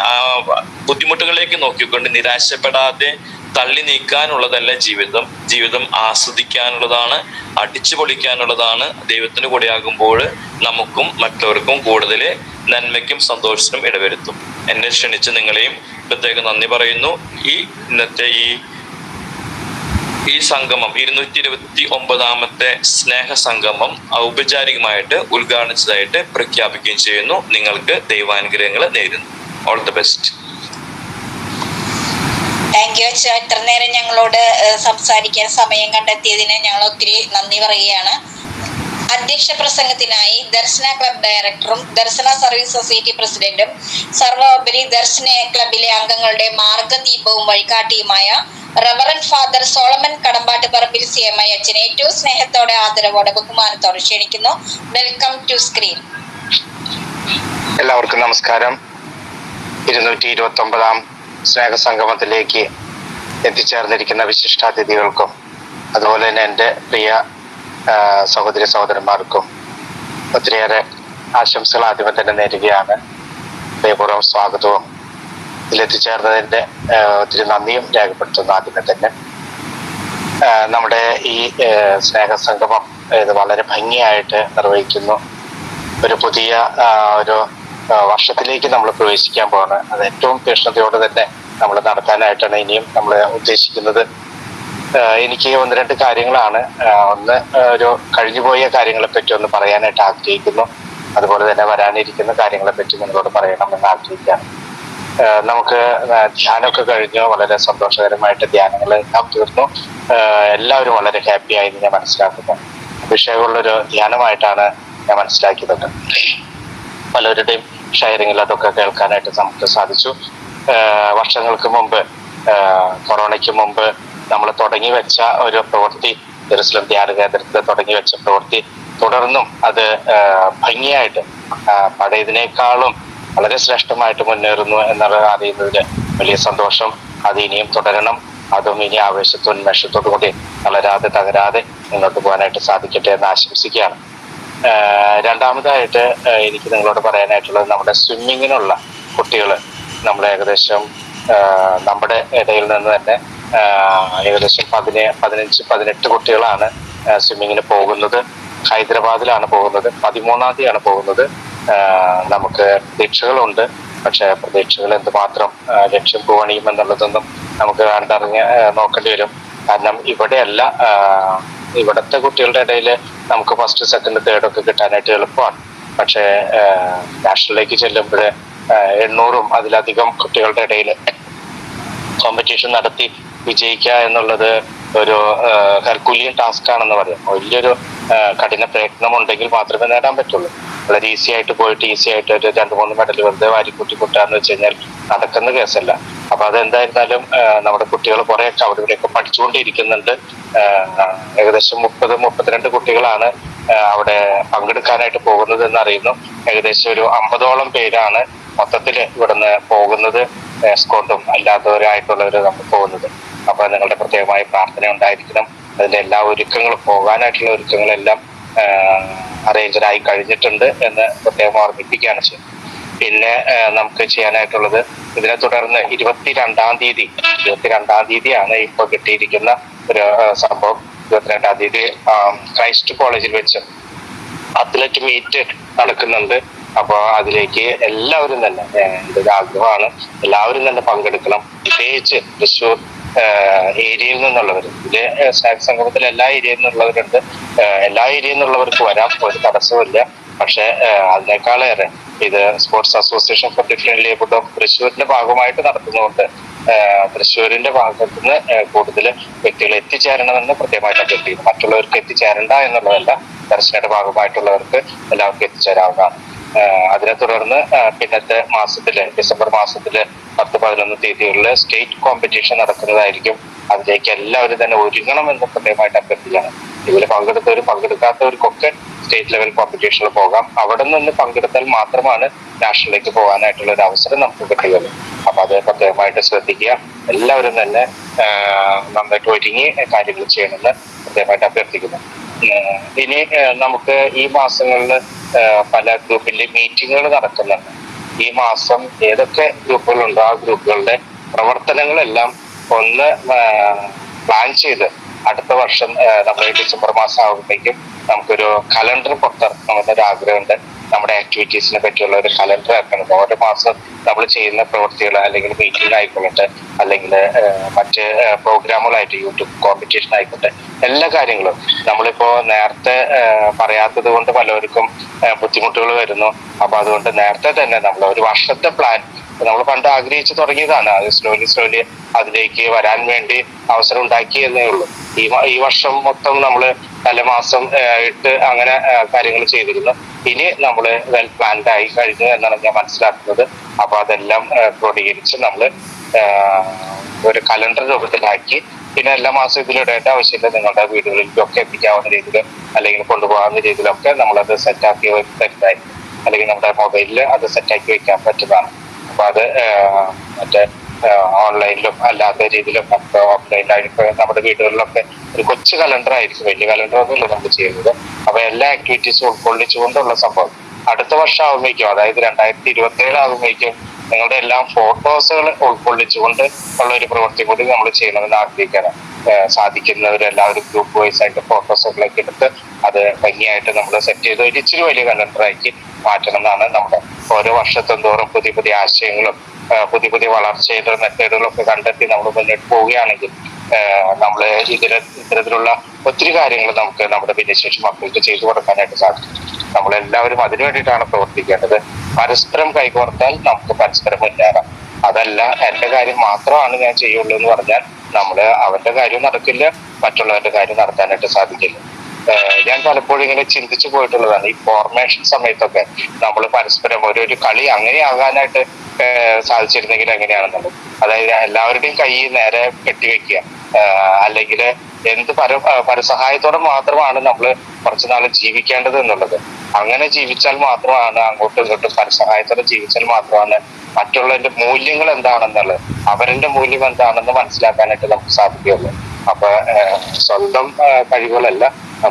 ബുദ്ധിമുട്ടുകളിലേക്ക് നോക്കിക്കൊണ്ട് നിരാശപ്പെടാതെ തള്ളി നീക്കാനുള്ളതല്ല ജീവിതം ആസ്വദിക്കാനുള്ളതാണ്, അടിച്ചു പൊളിക്കാനുള്ളതാണ്. ദൈവത്തിന് കൂടെയാകുമ്പോൾ നമുക്കും മറ്റവർക്കും കൂടുതൽ നന്മയ്ക്കും സന്തോഷത്തിനും ഇടവരുത്തും. എന്നെ ക്ഷണിച്ച് നിങ്ങളെയും പ്രത്യേകം നന്ദി പറയുന്നു. ഇന്നത്തെ ഈ സംഗമം 229ാമത്തെ സ്നേഹ സംഗമം ഔപചാരികമായിട്ട് ഉദ്ഘാടനിച്ചതായിട്ട് പ്രഖ്യാപിക്കുകയും ചെയ്യുന്നു. നിങ്ങൾക്ക് ദൈവാനുഗ്രഹങ്ങൾ നേരുന്നു. All the best. Thank you അച്ഛാ. ഇത്ര നേരം ഞങ്ങളോട് സംസാരിക്കാൻ സമയം കണ്ടെത്തിയതിന് ഞങ്ങൾ ഒത്തിരി നന്ദി പറയുകയാണ്. അധ്യക്ഷ പ്രസംഗത്തിനായി ദർശന ക്ലബ് ഡയറക്ടറും ദർശന സർവീസ് സൊസൈറ്റി പ്രസിഡന്റും സർവോപരി ദർശന ക്ലബിലെ അംഗങ്ങളുടെ മാർഗദീപവും വഴികാട്ടിയുമായ reverend father Solomon Kadampattu Parambil CMI അച്ഛനെ ഏറ്റവും സ്നേഹത്തോടെ, ആദരവോടെ, ബഹുമാനത്തോടെ ക്ഷണിക്കുന്നു. Welcome to screen. എല്ലാവർക്കും നമസ്കാരം. 229ാം സ്നേഹസംഗമത്തിലേക്ക് എത്തിച്ചേർന്നിരിക്കുന്ന വിശിഷ്ടാതിഥികൾക്കും അതുപോലെ തന്നെ എൻ്റെ പ്രിയ സഹോദരി സഹോദരന്മാർക്കും ഒത്തിരിയേറെ ആശംസകൾ ആദ്യമേ തന്നെ നേരുകയാണ്. ദയപൂർവ്വം സ്വാഗതവും ഇതിലെത്തിച്ചേർന്നതിൻ്റെ ഒത്തിരി നന്ദിയും രേഖപ്പെടുത്തുന്നു. ആദ്യമേ തന്നെ നമ്മുടെ ഈ സ്നേഹസംഗമം ഇത് വളരെ ഭംഗിയായിട്ട് നിർവഹിക്കുന്നു. ഒരു പുതിയ ഒരു വർഷത്തിലേക്ക് നമ്മൾ പ്രവേശിക്കാൻ പോവാണ്. അത് ഏറ്റവും തീഷ്ണതയോടെ തന്നെ നമ്മൾ നടത്താനായിട്ടാണ് ഇനിയും നമ്മൾ ഉദ്ദേശിക്കുന്നത്. എനിക്ക് 1-2 കാര്യങ്ങളാണ്. ഒന്ന്, ഒരു കഴിഞ്ഞുപോയ കാര്യങ്ങളെ പറ്റി ഒന്ന് പറയാനായിട്ട് ആഗ്രഹിക്കുന്നു. അതുപോലെ തന്നെ വരാനിരിക്കുന്ന കാര്യങ്ങളെ പറ്റി നിങ്ങളോട് പറയണമെന്ന് ആഗ്രഹിക്കുകയാണ്. നമുക്ക് ധ്യാനമൊക്കെ കഴിഞ്ഞു. വളരെ സന്തോഷകരമായിട്ട് ധ്യാനങ്ങൾ എല്ലാം തീർന്നു. എല്ലാവരും വളരെ ഹാപ്പിയായി ഞാൻ മനസ്സിലാക്കുന്നു. അഭിഷേകമുള്ളൊരു ധ്യാനമായിട്ടാണ് ഞാൻ മനസ്സിലാക്കിയത്. പലരുടെയും ഷെയറിങ്ങിൽ അതൊക്കെ കേൾക്കാനായിട്ട് നമുക്ക് സാധിച്ചു. വർഷങ്ങൾക്ക് മുമ്പ്, കൊറോണയ്ക്ക് മുമ്പ് നമ്മൾ തുടങ്ങി വെച്ച ഒരു പ്രവൃത്തി, ജെറുസലേം ധ്യാന കേന്ദ്രത്തിൽ തുടങ്ങി വെച്ച പ്രവൃത്തി തുടർന്നും അത് ഭംഗിയായിട്ട് പഴയതിനേക്കാളും വളരെ ശ്രേഷ്ഠമായിട്ട് മുന്നേറുന്നു എന്നുള്ളത് അറിയുന്നതിൽ വലിയ സന്തോഷം. അത് ഇനിയും തുടരണം. അതും ഇനി ആവേശത്തോന്മേഷത്തോടു കൂടി തളരാതെ തകരാതെ മുന്നോട്ട് പോകാനായിട്ട് സാധിക്കട്ടെ എന്ന് ആശംസിക്കുകയാണ്. രണ്ടാമതായിട്ട് എനിക്ക് നിങ്ങളോട് പറയാനായിട്ടുള്ളത്, നമ്മുടെ സ്വിമ്മിങ്ങിനുള്ള കുട്ടികൾ നമ്മൾ ഏകദേശം നമ്മുടെ ഇടയിൽ നിന്ന് തന്നെ ഏകദേശം 15-18 കുട്ടികളാണ് സ്വിമ്മിങ്ങിന് പോകുന്നത്. ഹൈദരാബാദിലാണ് പോകുന്നത്. 13-ാം തീയതിയാണ് പോകുന്നത്. നമുക്ക് പ്രതീക്ഷകളുണ്ട്. പക്ഷെ പ്രതീക്ഷകൾ എന്തുമാത്രം ലക്ഷ്യം പൂവണിയുമെന്നുള്ളതൊന്നും നമുക്ക് കണ്ടറിഞ്ഞ് നോക്കേണ്ടി വരും. കാരണം ഇവിടെയല്ല, ഇവിടുത്തെ കുട്ടികളുടെ ഇടയിൽ നമുക്ക് ഫസ്റ്റ്, സെക്കൻഡ്, തേർഡ് ഒക്കെ കിട്ടാനായിട്ട് എളുപ്പമാണ്. പക്ഷേ നാഷണലിലേക്ക് ചെല്ലുമ്പോൾ 800-ഉം അതിലധികം കുട്ടികളുടെ ഇടയിൽ കോമ്പറ്റീഷൻ നടത്തി വിജയിക്കുക എന്നുള്ളത് ഒരു ഹെർക്കുലിയൻ ടാസ്ക് ആണെന്ന് പറയാം. വലിയൊരു കഠിന പ്രയത്നം ഉണ്ടെങ്കിൽ മാത്രമേ നേടാൻ പറ്റുള്ളൂ. വളരെ ഈസി ആയിട്ട് പോയിട്ട് ഈസി ആയിട്ട് ഒരു 2-3 മെഡൽ വെറുതെ വാരിക്കൂട്ടി കൂട്ടാന്ന് വെച്ച് കഴിഞ്ഞാൽ നടക്കുന്ന കേസല്ല. അപ്പൊ അതെന്തായിരുന്നാലും നമ്മുടെ കുട്ടികൾ കുറെയൊക്കെ അവിടെ ഇവിടെയൊക്കെ പഠിച്ചുകൊണ്ടിരിക്കുന്നുണ്ട്. ഏകദേശം 30-32 കുട്ടികളാണ് അവിടെ പങ്കെടുക്കാനായിട്ട് പോകുന്നത് എന്നറിയുന്നു. ഏകദേശം ഒരു 50ഓളം പേരാണ് മൊത്തത്തിൽ ഇവിടുന്ന് പോകുന്നത്. എസ്കോർട്ടും അല്ലാത്തവരായിട്ടുള്ളവർ നമ്മൾ പോകുന്നത്. അപ്പൊ നിങ്ങളുടെ പ്രത്യേകമായ പ്രാർത്ഥന ഉണ്ടായിരിക്കണം. അതിന്റെ എല്ലാ ഒരുക്കങ്ങളും, പോകാനായിട്ടുള്ള ഒരുക്കങ്ങളെല്ലാം അറേഞ്ചറായി കഴിഞ്ഞിട്ടുണ്ട് എന്ന് പ്രത്യേകം ഓർമ്മിപ്പിക്കുകയാണ് ചെയ്യുന്നത്. പിന്നെ നമുക്ക് ചെയ്യാനായിട്ടുള്ളത്, ഇതിനെ തുടർന്ന് 22-ാം തീയതിയാണ് ഇപ്പൊ കിട്ടിയിരിക്കുന്ന ഒരു സംഭവം. 22-ാം തീയതി ക്രൈസ്റ്റ് കോളേജിൽ വെച്ച് അത്ലറ്റ് മീറ്റ് നടക്കുന്നുണ്ട്. അപ്പോൾ അതിലേക്ക് എല്ലാവരും തന്നെ എൻ്റെ ഒരു ആഗ്രഹമാണ്, എല്ലാവരും തന്നെ പങ്കെടുക്കണം. പ്രത്യേകിച്ച് തൃശ്ശൂർ ഏരിയയിൽ നിന്നുള്ളവർ, ഇതില് സ്നാക്സ് സംഗമത്തിൽ എല്ലാ ഏരിയയിൽ നിന്നുള്ളവരുണ്ട്. എല്ലാ ഏരിയയിൽ നിന്നുള്ളവർക്ക് വരാം, ഒരു തടസ്സമില്ല. പക്ഷെ അതിനേക്കാളേറെ ഇത് sports association for different abled of തൃശ്ശൂരിന്റെ ഭാഗമായിട്ട് നടത്തുന്നതുകൊണ്ട് തൃശ്ശൂരിന്റെ ഭാഗത്ത് നിന്ന് കൂടുതൽ വ്യക്തികൾ എത്തിച്ചേരണമെന്ന് പ്രത്യേകമായിട്ട് അഭ്യർത്ഥിക്കുന്നു. മറ്റുള്ളവർക്ക് എത്തിച്ചേരണ്ട എന്നുള്ളതല്ല, ദർശനയുടെ ഭാഗമായിട്ടുള്ളവർക്ക് എല്ലാവർക്കും എത്തിച്ചേരാവുന്നതാണ്. അതിനെ തുടർന്ന് പിന്നത്തെ മാസത്തില്, ഡിസംബർ മാസത്തില് 10-11 തീയതികളിൽ സ്റ്റേറ്റ് കോമ്പറ്റീഷൻ നടക്കുന്നതായിരിക്കും. അതിലേക്ക് എല്ലാവരും തന്നെ ഒരുങ്ങണമെന്ന് പ്രത്യേകമായിട്ട് അഭ്യർത്ഥിക്കുകയാണ്. ഇതിൽ പങ്കെടുത്തവരും പങ്കെടുക്കാത്തവർക്കൊക്കെ സ്റ്റേറ്റ് ലെവൽ കോമ്പറ്റീഷനിൽ പോകാം. അവിടെ നിന്ന് പങ്കെടുത്താൽ മാത്രമാണ് നാഷണലിലേക്ക് പോകാനായിട്ടുള്ള ഒരു അവസരം നമുക്ക് കിട്ടുകയുള്ളൂ. അപ്പൊ അത് പ്രത്യേകമായിട്ട് ശ്രദ്ധിക്കുക. എല്ലാവരും തന്നെ നന്നായിട്ട് ഒരുങ്ങി കാര്യങ്ങൾ ചെയ്യണമെന്ന് പ്രത്യേകമായിട്ട് അഭ്യർത്ഥിക്കുന്നു. ഇനി നമുക്ക് ഈ മാസങ്ങളിൽ പല ഗ്രൂപ്പിന്റെ മീറ്റിങ്ങുകൾ നടക്കുന്നുണ്ട്. ഈ മാസം ഏതൊക്കെ ഗ്രൂപ്പുകളുണ്ടോ ആ ഗ്രൂപ്പുകളുടെ പ്രവർത്തനങ്ങളെല്ലാം ഒന്ന് പ്ലാൻ ചെയ്ത് അടുത്ത വർഷം നമ്മുടെ ഡിസംബർ മാസം ആകുമ്പോഴേക്കും നമുക്കൊരു കലണ്ടർ പുറത്തിറക്കണമെന്ന് ഒരു ആഗ്രഹമുണ്ട്. നമ്മുടെ ആക്ടിവിറ്റീസിനെ പറ്റിയുള്ള ഒരു കലണ്ടർ ഇറക്കണം. ഓരോ മാസം നമ്മൾ ചെയ്യുന്ന പ്രവൃത്തികൾ, അല്ലെങ്കിൽ മീറ്റിംഗ് ആയിക്കോട്ടെ, അല്ലെങ്കിൽ മറ്റ് പ്രോഗ്രാമുകളായിട്ട് യൂട്യൂബ് കോമ്പറ്റീഷൻ ആയിക്കോട്ടെ, എല്ലാ കാര്യങ്ങളും നമ്മളിപ്പോ നേരത്തെ പറയാത്തത് കൊണ്ട് പലർക്കും ബുദ്ധിമുട്ടുകൾ വരുന്നു. അപ്പൊ അതുകൊണ്ട് നേരത്തെ തന്നെ നമ്മൾ ഒരു വർഷത്തെ പ്ലാൻ നമ്മൾ പണ്ട് ആഗ്രഹിച്ചു തുടങ്ങിയതാണ്. അത് സ്ലോലി അതിലേക്ക് വരാൻ വേണ്ടി അവസരം ഉണ്ടാക്കി എന്നേ ഉള്ളൂ. ഈ വർഷം മൊത്തം നമ്മൾ പല മാസം ഇട്ട് അങ്ങനെ കാര്യങ്ങൾ ചെയ്തിരുന്നു. ഇനി നമ്മൾ വെൽ പ്ലാൻഡ് ആയി കഴിഞ്ഞു എന്നാണ് ഞാൻ മനസ്സിലാക്കുന്നത്. അപ്പൊ അതെല്ലാം ക്രോഡീകരിച്ച് നമ്മൾ ഒരു കലണ്ടർ രൂപത്തിലാക്കി, പിന്നെ എല്ലാ മാസവും ഇതിലിടേണ്ട ആവശ്യമില്ല. നിങ്ങളുടെ വീടുകളിലേക്കൊക്കെ എത്തിക്കാവുന്ന രീതിയിൽ അല്ലെങ്കിൽ കൊണ്ടുപോകാവുന്ന രീതിയിലൊക്കെ നമ്മളത് സെറ്റാക്കി തരുന്നതായി, അല്ലെങ്കിൽ നമ്മുടെ മൊബൈലിൽ അത് സെറ്റാക്കി വെക്കാൻ പറ്റുന്നതാണ്. അപ്പൊ അത് മറ്റേ ഓൺലൈനിലും അല്ലാത്ത രീതിയിലും നമുക്ക് ഓഫ്ലൈനിലായിട്ട് നമ്മുടെ വീടുകളിലൊക്കെ ഒരു കൊച്ചു കലണ്ടർ ആയിരിക്കും, വലിയ കലണ്ടർ ഒന്നുമില്ല നമ്മൾ ചെയ്യുന്നത്. അപ്പൊ എല്ലാ ആക്ടിവിറ്റീസും ഉൾക്കൊള്ളിച്ചുകൊണ്ടുള്ള സംഭവം അടുത്ത വർഷം ആകുമ്പോഴേക്കും, അതായത് 2027 ആകുമ്പോഴേക്കും നിങ്ങളുടെ എല്ലാം ഫോട്ടോസുകൾ ഉൾക്കൊള്ളിച്ചുകൊണ്ട് ഉള്ള ഒരു പ്രവൃത്തി കൂടി നമ്മൾ ചെയ്യണമെന്ന് ആഗ്രഹിക്കണം. സാധിക്കുന്നവരെല്ലാവരും ഗ്രൂപ്പ് വൈസ് ആയിട്ട് ഫോട്ടോസുകളൊക്കെ എടുത്ത് അത് ഭംഗിയായിട്ട് നമ്മൾ സെറ്റ് ചെയ്ത് ഒരു ഇച്ചിരി വലിയ കലണ്ടറാക്കി മാറ്റണം എന്നാണ് നമ്മുടെ. ഓരോ വർഷത്തെന്തോറും പുതിയ ആശയങ്ങളും പുതിയ വളർച്ചയുടെ മെത്തേഡുകളൊക്കെ കണ്ടെത്തി നമ്മൾ മുന്നോട്ട് പോവുകയാണെങ്കിൽ നമ്മൾ ഇത്തരത്തിലുള്ള ഒത്തിരി കാര്യങ്ങൾ നമുക്ക് നമ്മുടെ ഭിന്നശേഷി മക്കൾക്ക് ചെയ്തു കൊടുക്കാനായിട്ട് സാധിക്കും. നമ്മളെല്ലാവരും അതിനു വേണ്ടിയിട്ടാണ് പ്രവർത്തിക്കേണ്ടത്. പരസ്പരം കൈകോർത്താൽ നമുക്ക് പരസ്പരം മുന്നേറാം. അതല്ല എന്റെ കാര്യം മാത്രമാണ് ഞാൻ ചെയ്യുള്ളൂ എന്ന് പറഞ്ഞാൽ അവന്റെ കാര്യം നടക്കില്ല, മറ്റുള്ളവരുടെ കാര്യം നടത്താനായിട്ട് സാധിക്കില്ല. ഞാൻ പലപ്പോഴും ഇങ്ങനെ ചിന്തിച്ചു പോയിട്ടുള്ളതാണ്. ഈ ഫോർമേഷൻ സമയത്തൊക്കെ നമ്മൾ പരസ്പരം ഒരു കളി അങ്ങനെയാകാനായിട്ട് സാധിച്ചിരുന്നെങ്കിൽ എങ്ങനെയാണെന്നുള്ളത്. അതായത് എല്ലാവരുടെയും കൈ നേരെ കെട്ടിവെക്കുക, അല്ലെങ്കിൽ എന്ത് പരസഹായത്തോടെ മാത്രമാണ് നമ്മൾ കുറച്ചുനാൾ ജീവിക്കേണ്ടത് എന്നുള്ളത്. അങ്ങനെ ജീവിച്ചാൽ മാത്രമാണ്, അങ്ങോട്ടും ഇങ്ങോട്ടും പരസഹായത്തോടെ ജീവിച്ചാൽ മാത്രമാണ് മറ്റുള്ളവരുടെ മൂല്യങ്ങൾ എന്താണെന്നുള്ളത്, അവരുടെ മൂല്യം എന്താണെന്ന് മനസ്സിലാക്കാനായിട്ട് നമുക്ക് സാധിക്കുകയുള്ളൂ. അപ്പൊ സ്വന്തം കഴിവുകളല്ല,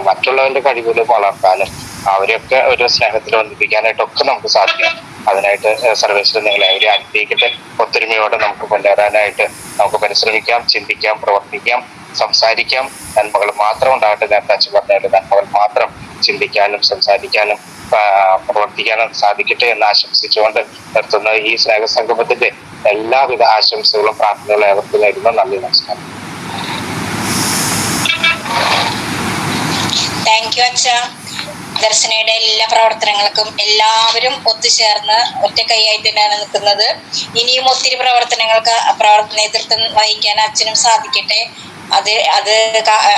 മറ്റുള്ളവരുടെ കഴിവുകൾ വളർത്താനും അവരെയൊക്കെ ഒരു സ്നേഹത്തിൽ ബന്ധിപ്പിക്കാനായിട്ടൊക്കെ നമുക്ക് സാധിക്കും. അതിനായിട്ട് സർവേശ്വരൻ നിങ്ങളെ അവരെ അനുഗ്രഹിക്കട്ടെ. ഒത്തൊരുമയോടെ നമുക്ക് കൊണ്ടുവരാനായിട്ട് നമുക്ക് പരിശ്രമിക്കാം, ചിന്തിക്കാം, പ്രവർത്തിക്കാം, സംസാരിക്കാം. നന്മകൾ മാത്രം ഉണ്ടാകട്ടെ. നേരത്തെ അച്ഛൻ പറഞ്ഞാൽ നന്മകൾ മാത്രം ചിന്തിക്കാനും സംസാരിക്കാനും പ്രവർത്തിക്കാനും സാധിക്കട്ടെ എന്ന് ആശംസിച്ചുകൊണ്ട് നിർത്തുന്ന ഈ സ്നേഹസംഗമത്തിന്റെ എല്ലാവിധ ആശംസകളും പ്രാർത്ഥനകളും ഏവർക്കും നേരുന്നു. നന്ദി, നമസ്കാരം. താങ്ക് യു അച്ഛ. ദർശനയുടെ എല്ലാ പ്രവർത്തനങ്ങൾക്കും എല്ലാവരും ഒത്തുചേർന്ന് ഒറ്റ കൈയായിട്ട് തന്നെയാണ് നിൽക്കുന്നത്. ഇനിയും ഒത്തിരി പ്രവർത്തനങ്ങൾക്ക് നേതൃത്വം വഹിക്കാൻ അച്ഛനും സാധിക്കട്ടെ.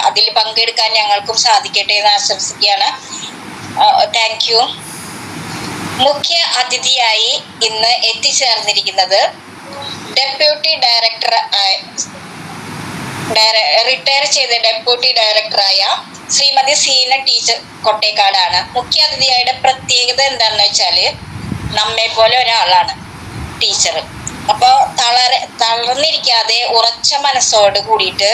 അതിൽ പങ്കെടുക്കാൻ ഞങ്ങൾക്കും സാധിക്കട്ടെ എന്ന് ആശംസിക്കുകയാണ്. Thank you. മുഖ്യ അതിഥിയായി ഇന്ന് എത്തിച്ചേർന്നിരിക്കുന്നത് ഡെപ്യൂട്ടി ഡയറക്ടർ, റിട്ടയർ ചെയ്ത ഡെപ്യൂട്ടി ഡയറക്ടറായ ശ്രീമതി സീന ടീച്ചർ കൊട്ടേക്കാടാണ്. മുഖ്യ അതിഥിയായുടെ പ്രത്യേകത എന്താണെന്ന് വെച്ചാല് നമ്മെ പോലെ ഒരാളാണ് ടീച്ചർ. അപ്പൊ തളർന്നിരിക്കാതെ ഉറച്ച മനസ്സോട് കൂടിയിട്ട്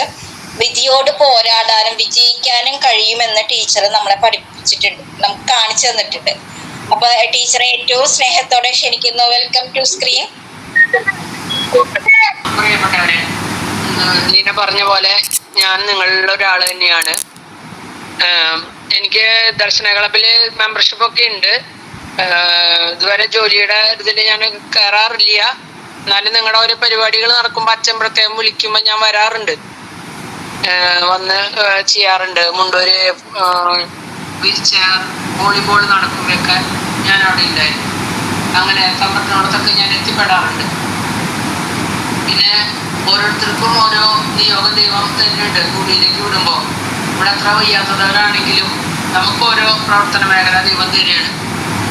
വിധിയോട് പോരാടാനും വിജയിക്കാനും കഴിയുമെന്ന് ടീച്ചർ നമ്മളെ പഠിപ്പിച്ചിട്ടുണ്ട്, നമുക്ക് കാണിച്ചു തന്നിട്ടുണ്ട്. അപ്പൊ ടീച്ചറെ ഏറ്റവും സ്നേഹത്തോടെ ക്ഷണിക്കുന്നു. Welcome to screen. നീന പറഞ്ഞ പോലെ ഞാൻ നിങ്ങളിൽ ഒരാൾ തന്നെയാണ്. എനിക്ക് ദർശന ക്ലബില് മെമ്പർഷിപ്പ് ഒക്കെ ഉണ്ട്. ഇതുവരെ ജോലിയുടെ ഇതിൽ ഞാൻ കയറാറില്ല. എന്നാലും നിങ്ങളുടെ ഓരോ പരിപാടികൾ നടക്കുമ്പോൾ അച്ഛൻ പ്രത്യേകം വിളിക്കുമ്പോൾ ഞാൻ വരാറുണ്ട്, വന്ന് ചെയ്യാറുണ്ട്. മുണ്ടൂര് വീൽ ചെയർ വോളിബോൾ നടക്കുമ്പോഴൊക്കെ ഞാൻ അവിടെ ഉണ്ടായിരുന്നു. അങ്ങനെ സമ്പത്തിനോടത്തൊക്കെ ഞാൻ എത്തിപ്പെടാറുണ്ട്. പിന്നെ ഓരോരുത്തർക്കും ഓരോ നിയോഗ ദൈവം തന്നെയുണ്ട്. ഭൂമിയിലേക്ക് വിടുമ്പോൾ ഇവിടെ എത്ര വയ്യാത്തവരാണെങ്കിലും നമുക്ക് ഓരോ പ്രവർത്തന മേഖല ദൈവം തന്നെയാണ്.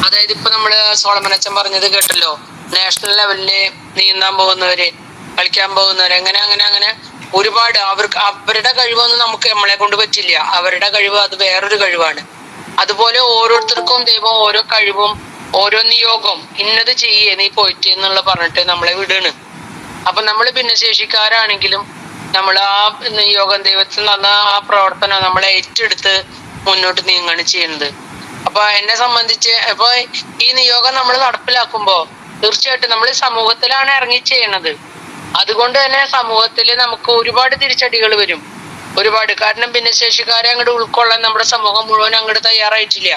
അതായത് ഇപ്പൊ നമ്മള് സോളമനച്ചൻ പറഞ്ഞത് കേട്ടല്ലോ, നാഷണൽ ലെവലില് നീന്താൻ പോകുന്നവര്, കളിക്കാൻ പോകുന്നവര്, അങ്ങനെ അങ്ങനെ അങ്ങനെ ഒരുപാട് അവരുടെ കഴിവൊന്നും നമുക്ക് നമ്മളെ കൊണ്ട് പറ്റില്ല. അവരുടെ കഴിവ് അത് വേറൊരു കഴിവാണ്. അതുപോലെ ഓരോരുത്തർക്കും ദൈവം ഓരോ കഴിവും ഓരോ നിയോഗം ഇന്നത് ചെയ്യേ നീ പോയിട്ട് എന്നുള്ള പറഞ്ഞിട്ട് നമ്മളെ വിടാണ്. അപ്പൊ നമ്മൾ ഭിന്നശേഷിക്കാരാണെങ്കിലും നമ്മൾ ആ നിയോഗം ദൈവത്തിൽ തന്ന ആ പ്രവർത്തനം നമ്മളെ ഏറ്റെടുത്ത് മുന്നോട്ട് നീങ്ങാണ് ചെയ്യുന്നത്. അപ്പൊ എന്നെ സംബന്ധിച്ച് ഇപ്പൊ ഈ നിയോഗം നമ്മൾ നടപ്പിലാക്കുമ്പോ തീർച്ചയായിട്ടും നമ്മൾ സമൂഹത്തിലാണ് ഇറങ്ങി ചെയ്യണത്. അതുകൊണ്ട് തന്നെ സമൂഹത്തിൽ നമുക്ക് ഒരുപാട് തിരിച്ചടികൾ വരും, ഒരുപാട്. കാരണം ഭിന്നശേഷിക്കാരെ അങ്ങോട്ട് ഉൾക്കൊള്ളാൻ നമ്മുടെ സമൂഹം മുഴുവൻ അങ്ങോട്ട് തയ്യാറായിട്ടില്ല.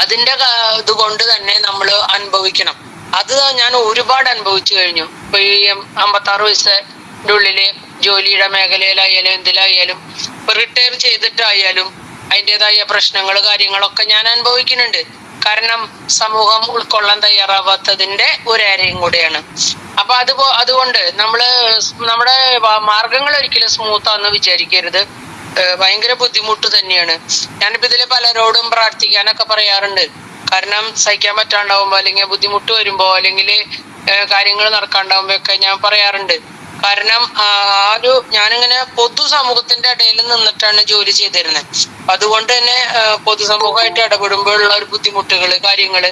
അതിന്റെ ഇതുകൊണ്ട് തന്നെ നമ്മൾ അനുഭവിക്കണം. അത് ഞാൻ ഒരുപാട് അനുഭവിച്ചു കഴിഞ്ഞു. ഇപ്പൊ ഈ 56 വയസ്സിന്റെ ഉള്ളില് ജോലിയുടെ മേഖലയിലായാലും എന്തിലായാലും ഇപ്പൊ റിട്ടയർ ചെയ്തിട്ടായാലും അതിൻ്റെതായ പ്രശ്നങ്ങൾ കാര്യങ്ങളൊക്കെ ഞാൻ അനുഭവിക്കുന്നുണ്ട്. കാരണം സമൂഹം ഉൾക്കൊള്ളാൻ തയ്യാറാവാത്തതിന്റെ ഒരു ഏരയും കൂടെയാണ്. അപ്പൊ അതുകൊണ്ട് നമ്മുടെ മാർഗങ്ങൾ ഒരിക്കലും സ്മൂത്താന്ന് വിചാരിക്കരുത്. ഭയങ്കര ബുദ്ധിമുട്ട് തന്നെയാണ്. ഞാനിപ്പോ ഇതില് പലരോടും പ്രാർത്ഥിക്കാനൊക്കെ പറയാറുണ്ട്. കാരണം സഹിക്കാൻ പറ്റാണ്ടാവുമ്പോ അല്ലെങ്കിൽ ബുദ്ധിമുട്ട് വരുമ്പോ അല്ലെങ്കിൽ കാര്യങ്ങൾ നടക്കാണ്ടാവുമ്പോ ഒക്കെ ഞാൻ പറയാറുണ്ട്. കാരണം ഞാനിങ്ങനെ പൊതുസമൂഹത്തിന്റെ ഇടയിൽ നിന്നിട്ടാണ് ജോലി ചെയ്തിരുന്നത്. അതുകൊണ്ട് തന്നെ പൊതുസമൂഹമായിട്ട് ഇടപെടുമ്പോഴുള്ള ഒരു ബുദ്ധിമുട്ടുകള് കാര്യങ്ങള്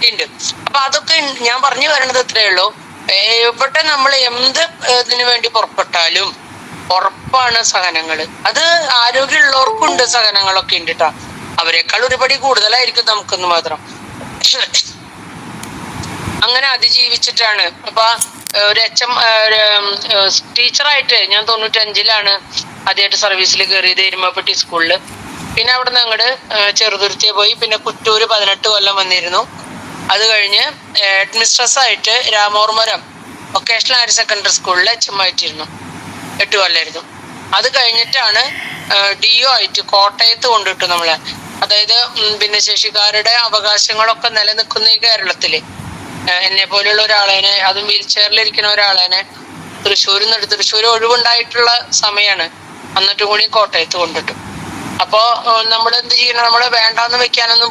ഉണ്ട്. അപ്പൊ അതൊക്കെ ഞാൻ പറഞ്ഞു വരണത് ഇത്രയേ ഉള്ളൂ. എവിടെ നമ്മൾ എന്ത് ഇതിനു വേണ്ടി പുറപ്പെട്ടാലും ഉറപ്പാണ് സഹനങ്ങള്. അത് ആരോഗ്യമുള്ളവർക്കുണ്ട്, സഹനങ്ങളൊക്കെ ഉണ്ട് കേട്ടോ. അവരെക്കാൾ ഒരുപടി കൂടുതലായിരിക്കും നമുക്കെന്ന് മാത്രം. അങ്ങനെ അതിജീവിച്ചിട്ടാണ്. അപ്പൊ ഒരു ടീച്ചറായിട്ട് ഞാൻ 95-ലാണ് ആദ്യമായിട്ട് സർവീസിൽ കയറിയത്, എരുമപ്പെട്ടി സ്കൂളില്. പിന്നെ അവിടെ നിന്ന് അങ്ങോട്ട് ചെറുതുരുത്തിയെ പോയി. പിന്നെ കുറ്റൂര് 18 കൊല്ലം വന്നിരുന്നു. അത് കഴിഞ്ഞ് ഹെഡ്മിസ്ട്രസ് ആയിട്ട് രാമോർമരം വൊക്കേഷണൽ ഹയർ സെക്കൻഡറി സ്കൂളിൽ HM-ആയിട്ടിരുന്നു. 8 കൊല്ലമായിരുന്നു. അത് കഴിഞ്ഞിട്ടാണ് DO ആയിട്ട് കോട്ടയത്ത് കൊണ്ടിട്ടു നമ്മളെ. അതായത് ഭിന്നശേഷിക്കാരുടെ അവകാശങ്ങളൊക്കെ നിലനിൽക്കുന്ന ഈ കേരളത്തില് എന്നെ പോലെയുള്ള ഒരാളേനെ, അതും വീൽ ചെയറിലിരിക്കുന്ന ഒരാളേനെ തൃശ്ശൂർ ഒഴിവുണ്ടായിട്ടുള്ള സമയമാണ്. എന്നിട്ട് കൂടി കോട്ടയത്ത് കൊണ്ടിട്ടു. അപ്പോ നമ്മൾ എന്ത് ചെയ്യണം? നമ്മള് വേണ്ടാന്ന് വെക്കാനൊന്നും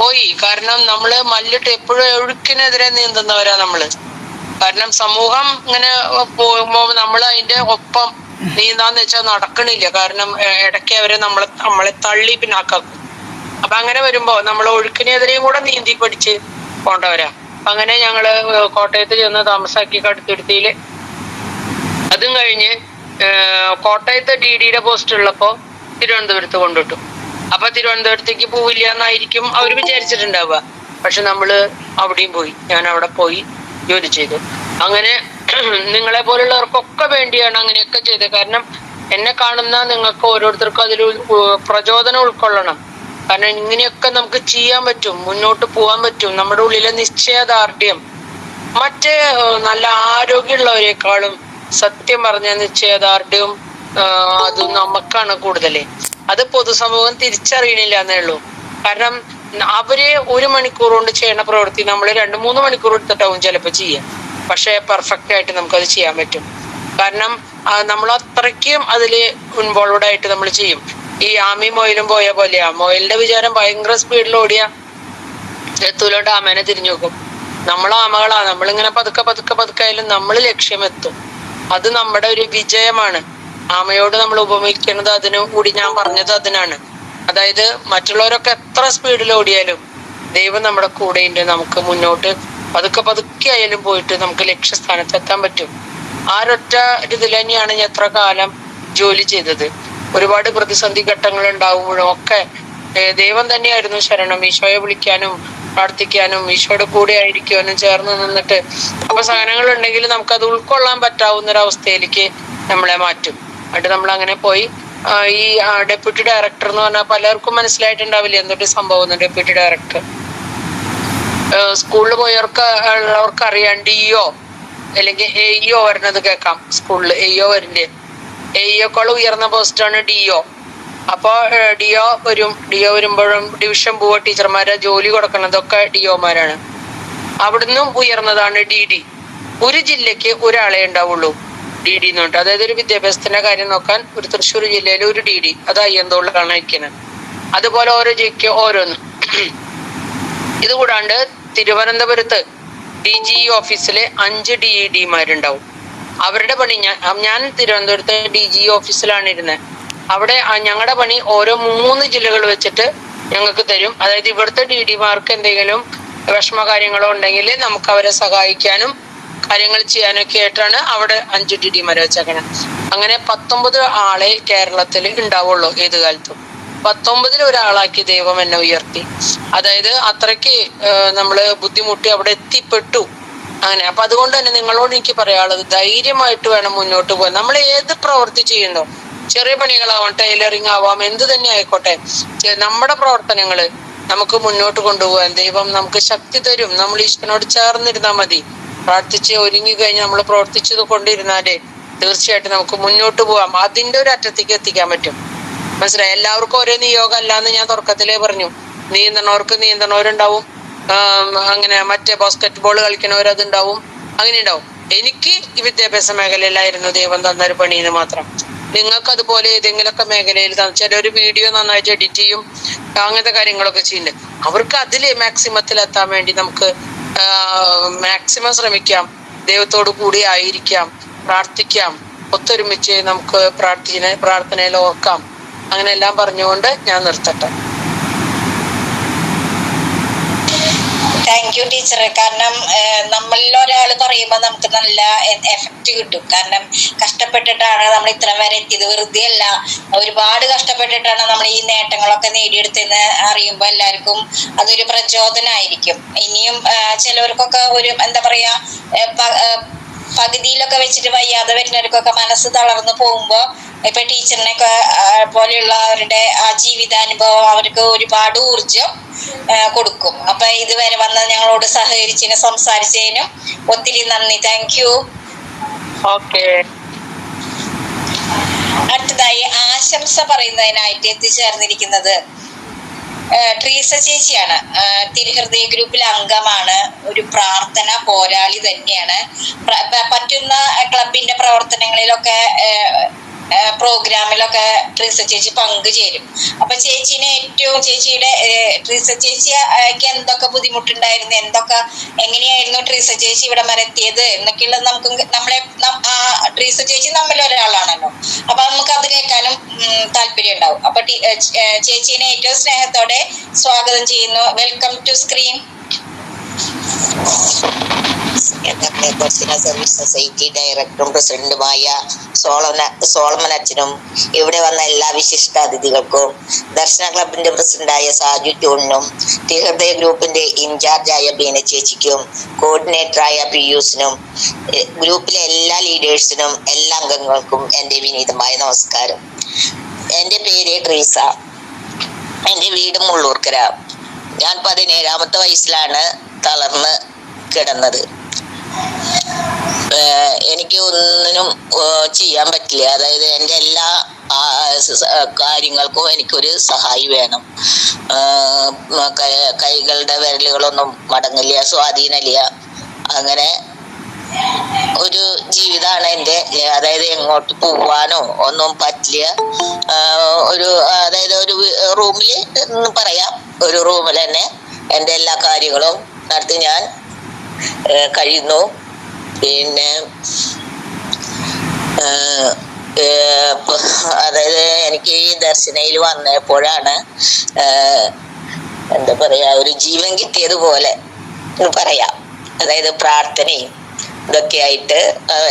പോയി. കാരണം നമ്മള് മല്ലിട്ട് എപ്പോഴും ഒഴുക്കിനെതിരെ നീന്തുന്നവരാ നമ്മള്. കാരണം സമൂഹം ഇങ്ങനെ പോകുമ്പോ നമ്മൾ അതിന്റെ ഒപ്പം നീന്താന്ന് വെച്ചാൽ നടക്കണില്ല. കാരണം ഇടയ്ക്ക് അവരെ നമ്മളെ തള്ളി പിന്നാക്കാക്കും. അപ്പൊ അങ്ങനെ വരുമ്പോ നമ്മൾ ഒഴുക്കിനെതിരെയും കൂടെ നീന്തി പഠിച്ച് പോണ്ടവരാ. അങ്ങനെ ഞങ്ങള് കോട്ടയത്ത് ചെന്ന് താമസാക്കി കടുത്തുരുത്തിയില്. അതും കഴിഞ്ഞ് കോട്ടയത്ത് DD-യുടെ പോസ്റ്റ് ഉള്ളപ്പോ തിരുവനന്തപുരത്ത് കൊണ്ടിട്ടു. അപ്പൊ തിരുവനന്തപുരത്തേക്ക് പോവില്ല എന്നായിരിക്കും അവർ വിചാരിച്ചിട്ടുണ്ടാവുക. പക്ഷെ നമ്മള് അവിടെയും പോയി. ഞാൻ അവിടെ പോയി ജോലി ചെയ്തു. അങ്ങനെ നിങ്ങളെ പോലുള്ളവർക്കൊക്കെ വേണ്ടിയാണ് അങ്ങനെയൊക്കെ ചെയ്തത്. കാരണം എന്നെ കാണുന്ന നിങ്ങൾക്ക് ഓരോരുത്തർക്കും അതിൽ പ്രചോദനം ഉൾക്കൊള്ളണം. കാരണം ഇങ്ങനെയൊക്കെ നമുക്ക് ചെയ്യാൻ പറ്റും, മുന്നോട്ട് പോകാൻ പറ്റും. നമ്മുടെ ഉള്ളിലെ നിശ്ചയദാർഢ്യം മറ്റേ നല്ല ആരോഗ്യമുള്ളവരെക്കാളും സത്യം പറഞ്ഞ നിശ്ചയദാർഢ്യവും അത് നമുക്കാണ് കൂടുതല്. അത് പൊതുസമൂഹം തിരിച്ചറിയണില്ല എന്നേ ഉള്ളൂ. കാരണം അവര് 1 മണിക്കൂർ കൊണ്ട് ചെയ്യണ പ്രവൃത്തി നമ്മൾ 2-3 മണിക്കൂർ എടുത്തിട്ടാവും ചിലപ്പോൾ ചെയ്യാം. പക്ഷെ പെർഫെക്റ്റ് ആയിട്ട് നമുക്കത് ചെയ്യാൻ പറ്റും. കാരണം നമ്മൾ അത്രയ്ക്കും അതില് ഇൻവോൾവഡ് ആയിട്ട് നമ്മൾ ചെയ്യും. ഈ ആമി മൊയിലും പോയ പോലെയാ. മൊയിലിന്റെ വിചാരം ഭയങ്കര സ്പീഡിൽ ഓടിയ എത്തൂലോട്ട് ആമേനെ തിരിഞ്ഞു നോക്കും. ആമകളാ. നമ്മളിങ്ങനെ പതുക്കെ ആയാലും നമ്മൾ ലക്ഷ്യമെത്തും. അത് നമ്മുടെ ഒരു വിജയമാണ്. ആമയോട് നമ്മൾ ഉപമിക്കുന്നത് അതിനും കൂടി ഞാൻ പറഞ്ഞത് അതിനാണ്. അതായത് മറ്റുള്ളവരൊക്കെ എത്ര സ്പീഡിൽ ഓടിയാലും ദൈവം നമ്മുടെ കൂടെയുണ്ട്. നമുക്ക് മുന്നോട്ട് പതുക്കെ ആയാലും പോയിട്ട് നമുക്ക് ലക്ഷ്യസ്ഥാനത്ത് എത്താൻ പറ്റും. ഒരൊറ്റ ഇതിൽ തന്നെയാണ് ഞാൻ എത്ര കാലം ജോലി ചെയ്തത്. ഒരുപാട് പ്രതിസന്ധി ഘട്ടങ്ങൾ ഉണ്ടാവുമ്പോഴും ഒക്കെ ദൈവം തന്നെയായിരുന്നു ശരണം. ഈശോയെ വിളിക്കാനും പ്രാർത്ഥിക്കാനും ഈശോയുടെ കൂടെ ആയിരിക്കാനും ചേർന്ന് നിന്നിട്ട് അപ്പൊ സഹനങ്ങൾ ഉണ്ടെങ്കിൽ നമുക്കത് ഉൾക്കൊള്ളാൻ പറ്റാവുന്ന ഒരവസ്ഥയിലേക്ക് നമ്മളെ മാറ്റും. എന്നിട്ട് നമ്മൾ അങ്ങനെ പോയി ഈ ഡെപ്യൂട്ടി ഡയറക്ടർ എന്ന് പറഞ്ഞാൽ പലർക്കും മനസ്സിലായിട്ടുണ്ടാവില്ല എന്തൊരു സംഭവം ഡെപ്യൂട്ടി ഡയറക്ടർ. സ്കൂളിൽ ഉള്ളവർക്ക് അറിയാം DO അല്ലെങ്കിൽ AEO വരുന്നത് കേൾക്കാം. സ്കൂളിൽ AEO വരില്ലേ, AEOക്കാൾ ഉയർന്ന പോസ്റ്റാണ് DO. അപ്പോൾ DO വരുമ്പോഴും ഡിവിഷൻ പോവുക ടീച്ചർമാരെ ജോലി കൊടുക്കുന്നതൊക്കെ DOമാരാണ്. അവിടുന്ന് ഉയർന്നതാണ് DD. ഒരു ജില്ലക്ക് ഒരാളെ ഉണ്ടാവുള്ളൂ DD എന്ന് പറഞ്ഞിട്ട്. അതായത് ഒരു വിദ്യാഭ്യാസത്തിന്റെ കാര്യം നോക്കാൻ ഒരു തൃശ്ശൂർ ജില്ലയിൽ ഒരു DD, അത് അയ്യന്തോളിലാണ് അയക്കുന്നത്. അതുപോലെ ഓരോ ജില്ലയ്ക്ക് ഓരോന്ന്. ഇത് കൂടാണ്ട് തിരുവനന്തപുരത്ത് DGE ഓഫീസിൽ 5 DEDമാരുണ്ടാവും. അവരുടെ പണി ഞാൻ തിരുവനന്തപുരത്ത് DGE ഓഫീസിലാണ് ഇരുന്നത്. അവിടെ ഞങ്ങളുടെ പണി ഓരോ 3 ജില്ലകൾ വെച്ചിട്ട് ഞങ്ങൾക്ക് തരും. അതായത് ഇവിടുത്തെ DDമാർക്ക് എന്തെങ്കിലും വിഷമ കാര്യങ്ങളോ ഉണ്ടെങ്കിൽ നമുക്ക് അവരെ സഹായിക്കാനും കാര്യങ്ങൾ ചെയ്യാനൊക്കെ ആയിട്ടാണ് അവിടെ 5 DDമാരെ വെച്ചേക്കണം. അങ്ങനെ 19 ആളെ കേരളത്തിൽ ഉണ്ടാവുള്ളൂ ഏത് കാലത്തും. 19 ഒരാളാക്കി ദൈവം എന്നെ ഉയർത്തി. അതായത് അത്രയ്ക്ക് നമ്മള് ബുദ്ധിമുട്ടി അവിടെ എത്തിപ്പെട്ടു. അങ്ങനെ അപ്പൊ അതുകൊണ്ട് തന്നെ നിങ്ങളോട് എനിക്ക് പറയാനുള്ളത്, ധൈര്യമായിട്ട് വേണം മുന്നോട്ട് പോകാൻ. നമ്മൾ ഏത് പ്രവൃത്തി ചെയ്യുന്നു, ചെറിയ പണികളാവാം, ടൈലറിങ് ആവാം, എന്ത് തന്നെ ആയിക്കോട്ടെ, നമ്മുടെ പ്രവർത്തനങ്ങള് നമുക്ക് മുന്നോട്ട് കൊണ്ടുപോകാൻ ദൈവം നമുക്ക് ശക്തി തരും. നമ്മൾ ഈശ്വരനോട് ചേർന്നിരുന്നാൽ മതി. പ്രാർത്ഥിച്ച് ഒരുങ്ങി കഴിഞ്ഞ് നമ്മൾ പ്രവർത്തിച്ചത് കൊണ്ടിരുന്നാലേ തീർച്ചയായിട്ടും നമുക്ക് മുന്നോട്ട് പോകാം. അതിന്റെ ഒരു അറ്റത്തേക്ക് എത്തിക്കാൻ പറ്റും. മനസ്സിലായി? എല്ലാവർക്കും ഒരേ നിയോഗം അല്ലാന്ന് ഞാൻ തുടക്കത്തിലേ പറഞ്ഞു. നീന്തണവരുണ്ടാവും, അങ്ങനെ മറ്റേ ബാസ്കറ്റ് ബോൾ കളിക്കണവരതുണ്ടാവും, അങ്ങനെ ഉണ്ടാവും. എനിക്ക് ഈ വിദ്യാഭ്യാസ മേഖലയിലായിരുന്നു ദൈവം തന്നൊരു പണിന്ന് മാത്രം. നിങ്ങൾക്ക് അതുപോലെ ഏതെങ്കിലുമൊക്കെ മേഖലയിൽ ചിലൊരു വീഡിയോ നന്നായിട്ട് എഡിറ്റ് ചെയ്യും, അങ്ങനത്തെ കാര്യങ്ങളൊക്കെ ചെയ്യുന്നുണ്ട്. അവർക്ക് അതില് മാക്സിമത്തിൽ എത്താൻ വേണ്ടി നമുക്ക് മാക്സിമം ശ്രമിക്കാം, ദൈവത്തോടു കൂടി ആയിരിക്കാം, പ്രാർത്ഥിക്കാം, ഒത്തൊരുമിച്ച് നമുക്ക് പ്രാർത്ഥനയിൽ ഓർക്കാം. അങ്ങനെ എല്ലാം പറഞ്ഞുകൊണ്ട് ഞാൻ നിർത്തട്ടെ. താങ്ക് യു ടീച്ചറെ. കാരണം നമ്മളിൽ ഒരാൾ പറയുമ്പോൾ നമുക്ക് നല്ല എഫക്റ്റ് കിട്ടും. കാരണം കഷ്ടപ്പെട്ടിട്ടാണ് നമ്മൾ ഇത്ര വരെ എത്തിയത്, വെറുതെ അല്ല. ഒരുപാട് കഷ്ടപ്പെട്ടിട്ടാണ് നമ്മൾ ഈ നേട്ടങ്ങളൊക്കെ നേടിയെടുത്തെന്ന് അറിയുമ്പോൾ എല്ലാവർക്കും അതൊരു പ്രചോദനമായിരിക്കും. ഇനിയും ചിലവർക്കൊക്കെ ഒരു എന്താ പറയാ, പകുതിയിലൊക്കെ വെച്ചിട്ട് വയ്യാതെ വരുന്നവർക്കൊക്കെ മനസ്സ് തളർന്നു പോകുമ്പോൾ ഇപ്പൊ ടീച്ചറിനൊക്കെ പോലെയുള്ളവരുടെ ആ ജീവിതാനുഭവം അവർക്ക് ഒരുപാട് ഊർജം കൊടുക്കും. അപ്പൊ ഇതുവരെ വന്ന് ഞങ്ങളോട് സഹകരിച്ചതിനും സംസാരിച്ചതിനും ഒത്തിരി നന്ദി. Thank you. ഓക്കെ. അടുത്തതായി ആശംസ പറയുന്നതിനായിട്ട് എത്തിച്ചേർന്നിരിക്കുന്നത് ട്രീസ ചേച്ചിയാണ്. തിരുഹൃദയ ഗ്രൂപ്പിലെ അംഗമാണ്, ഒരു പ്രാർത്ഥന പോരാളി തന്നെയാണ്. പറ്റുന്ന ക്ലബിന്റെ പ്രവർത്തനങ്ങളിലൊക്കെ പ്രോഗ്രാമിലൊക്കെ ട്രീസ ചേച്ചി പങ്കുചേരും. അപ്പൊ ചേച്ചിയുടെ ട്രീസ ചേച്ചിക്ക് എന്തൊക്കെ ബുദ്ധിമുട്ടുണ്ടായിരുന്നു, എങ്ങനെയായിരുന്നു ട്രീസ ചേച്ചി ഇവിടെ വരെ എത്തിയത് എന്നൊക്കെയുള്ളത് ട്രീസ ചേച്ചി നമ്മളിൽ ഒരാളാണല്ലോ. അപ്പൊ നമുക്ക് അത് കേൾക്കാനും താല്പര്യം ഉണ്ടാവും. അപ്പൊ ചേച്ചീനെ ഏറ്റവും സ്നേഹത്തോടെ സ്വാഗതം ചെയ്യുന്നു. Welcome to screen. Service society ഡയറക്ടറും പ്രസിഡന്റുമായ സോളമൻ അച്ഛനും ഇവിടെ വന്ന എല്ലാ വിശിഷ്ട അതിഥികൾക്കും, ദർശന ക്ലബിന്റെ പ്രസിഡന്റായ സാജു ടൂണിനും, തിരുഹൃദയ ഗ്രൂപ്പിന്റെ ഇൻചാർജായ ബീന ചേച്ചിക്കും, കോർഡിനേറ്ററായ പിയൂസിനും, ഗ്രൂപ്പിലെ എല്ലാ ലീഡേഴ്സിനും, എല്ലാ അംഗങ്ങൾക്കും എൻ്റെ വിനീതമായ നമസ്കാരം. എൻ്റെ പേര് ട്രീസ. എൻ്റെ വീട് മുള്ളൂർക്കര. ഞാൻ 17ാമത്തെ വയസ്സിലാണ് തളർന്ന് കിടന്നത്. എനിക്ക് ഒന്നിനും ചെയ്യാൻ പറ്റില്ല. അതായത് എൻ്റെ എല്ലാ കാര്യങ്ങൾക്കും എനിക്കൊരു സഹായി വേണം. കൈകളുടെ വിരലുകളൊന്നും മടങ്ങില്ല, സ്വാധീനമില്ല. അങ്ങനെ ഒരു ജീവിതമാണ് എൻ്റെ. അതായത് എങ്ങോട്ട് പോവാനോ ഒന്നും പറ്റില്ല. അതായത് ഒരു റൂമിൽ പറയാം, ഒരു റൂമിൽ തന്നെ എൻ്റെ എല്ലാ കാര്യങ്ങളും നടത്തി ഞാൻ കഴിയുന്നു. പിന്നെ അതായത് എനിക്ക് ഈ ദർശനയിൽ വന്നപ്പോഴാണ് എന്താ പറയാ, ഒരു ജീവൻ കിട്ടിയതുപോലെ പറയാം. അതായത് പ്രാർത്ഥനയും ഇതൊക്കെ ആയിട്ട്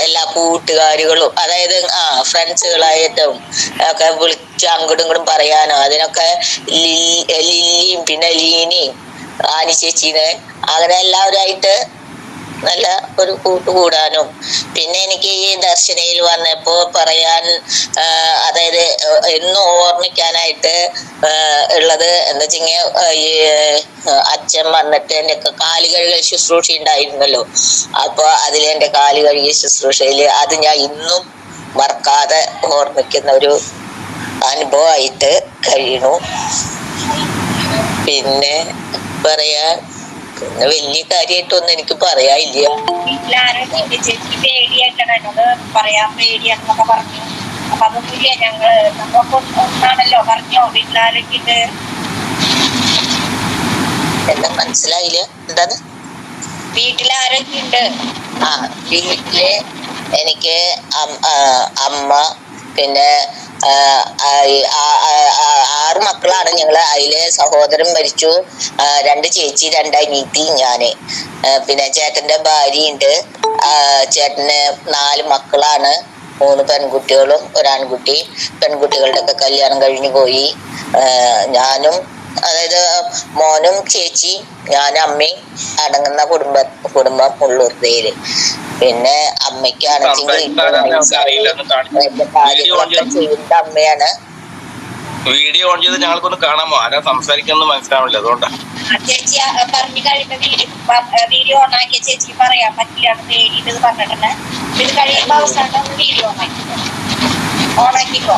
എല്ലാ കൂട്ടുകാരികളും, അതായത് ഫ്രണ്ട്സുകളായിട്ടും ഒക്കെ വിളിച്ച് അങ്ങോട്ടും ഇങ്ങോട്ടും പറയാനോ, അതിനൊക്കെ ലില്ലിയും പിന്നെ ലീനയും ആനി ചേച്ചീനെ അങ്ങനെ എല്ലാവരുമായിട്ട് നല്ല ഒരു കൂട്ടുകൂടാനും പിന്നെ എനിക്ക് ഈ ദർശനയിൽ വന്നപ്പോ പറയാൻ അതായത് എന്നും ഓർമ്മിക്കാനായിട്ട് ഉള്ളത് എന്താ വെച്ചെങ്കിൽ ഈ അച്ഛൻ വന്നിട്ട് എൻ്റെ കാല് കഴുകൽ ശുശ്രൂഷ ഉണ്ടായിരുന്നല്ലോ. അപ്പൊ അതിലെന്റെ കാല് കഴുകിയ ശുശ്രൂഷയില് അത് ഞാൻ ഇന്നും മറക്കാതെ ഓർമ്മിക്കുന്ന ഒരു അനുഭവമായിട്ട് കഴിയണു. പിന്നെ പറയാൻ പിന്നെ വലിയ കാര്യമായിട്ടൊന്നും എനിക്ക് പറയാനില്ല. ചേച്ചിക്ക് പേടിയായിട്ടാണ് എന്നോട് പറയാൻ പേടിയാണെന്നൊക്കെ പറഞ്ഞു. അപ്പൊ അതൊന്നുമില്ല, നമ്മൾക്ക് ഒന്നാണല്ലോ. പറഞ്ഞോ വീട്ടിലാരൊക്കെ എന്താ മനസ്സിലായില്ല? എന്താണ് വീട്ടിലാരൊക്കെ ഉണ്ട്? ആ വീട്ടില് എനിക്ക് അമ്മ പിന്നെ 6 മക്കളാണ് ഞങ്ങള്. അതില് സഹോദരൻ മരിച്ചു, 2 ചേച്ചി, 2 അനിയത്തി, ഞാന്. പിന്നെ ചേട്ടന്റെ ഭാര്യയുണ്ട്. ചേട്ടന് 4 മക്കളാണ്, 3 പെൺകുട്ടികളും 1 ആൺകുട്ടി. പെൺകുട്ടികളുടെ ഒക്കെ കല്യാണം കഴിഞ്ഞു പോയി. ഞാനും അതായത് മോനും ചേച്ചി ഞാനും അമ്മയും അടങ്ങുന്ന കുടുംബം ഉള്ളൂർത്തയില്. പിന്നെ അമ്മയ്ക്കാണെങ്കിൽ കാര്യങ്ങളൊക്കെ ചെയ്യുന്ന അമ്മയാണ്. വീഡിയോ ഓൺ ചെയ്ത് ഞങ്ങൾക്കൊന്ന് കാണാമോ? ആരാ സംസാരിക്കുന്നത് മനസ്സിലാവില്ല, അതുകൊണ്ടാണ്. ചേച്ചി പറഞ്ഞു കഴിയുമ്പോ വീഡിയോ ഓൺ ആക്കിയ ചേച്ചി പറയാൻ പറ്റില്ല പേടിയിട്ട് പറഞ്ഞിട്ടുണ്ട്. ഇത് കഴിയുമ്പോ അവസാനം വീഡിയോ ഓണാക്കിക്കോ.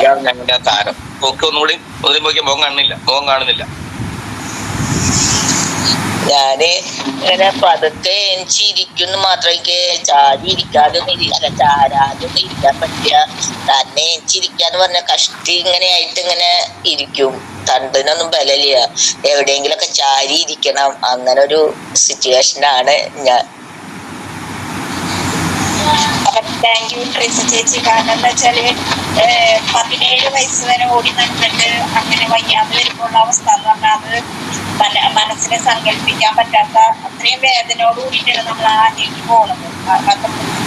ഞങ്ങളുടെ താരം ഒക്കെ ഒന്നുകൂടി നോക്കിയ മുഖം കാണുന്നില്ല. ഞാന് ഇങ്ങനെ പതുക്കെ എനിച്ചിരിക്കുന്നു മാത്രം. എനിക്ക് ചാടി ഇരിക്കാതൊന്നും ചാരാതൊന്നും ഇരിക്കാൻ പറ്റില്ല. തന്നെ എനിച്ചിരിക്കാന്ന് പറഞ്ഞ കഷ്ടി ഇങ്ങനെ ആയിട്ട് ഇങ്ങനെ ഇരിക്കും. തണ്ടിനൊന്നും ബലമില്ല, എവിടെയെങ്കിലൊക്കെ ചാരി ഇരിക്കണം. അങ്ങനെ ഒരു സിറ്റുവേഷനാണ് ഞാൻ. താങ്ക് യു ട്രിസ് ചേച്ചി. കാരണം എന്താ വെച്ചാല് 17 വയസ്സ് വരെ ഓടി നടന്നിട്ട് അങ്ങനെ വയ്യാതെ വരുമ്പോൾ അവസ്ഥ എന്ന് പറഞ്ഞാൽ അത് മനസ്സിനെ സങ്കല്പിക്കാൻ പറ്റാത്ത അത്രയും വേദനയോട് കൂടിയിട്ടാണ് നമ്മൾ ആദ്യം പോകുന്നത്.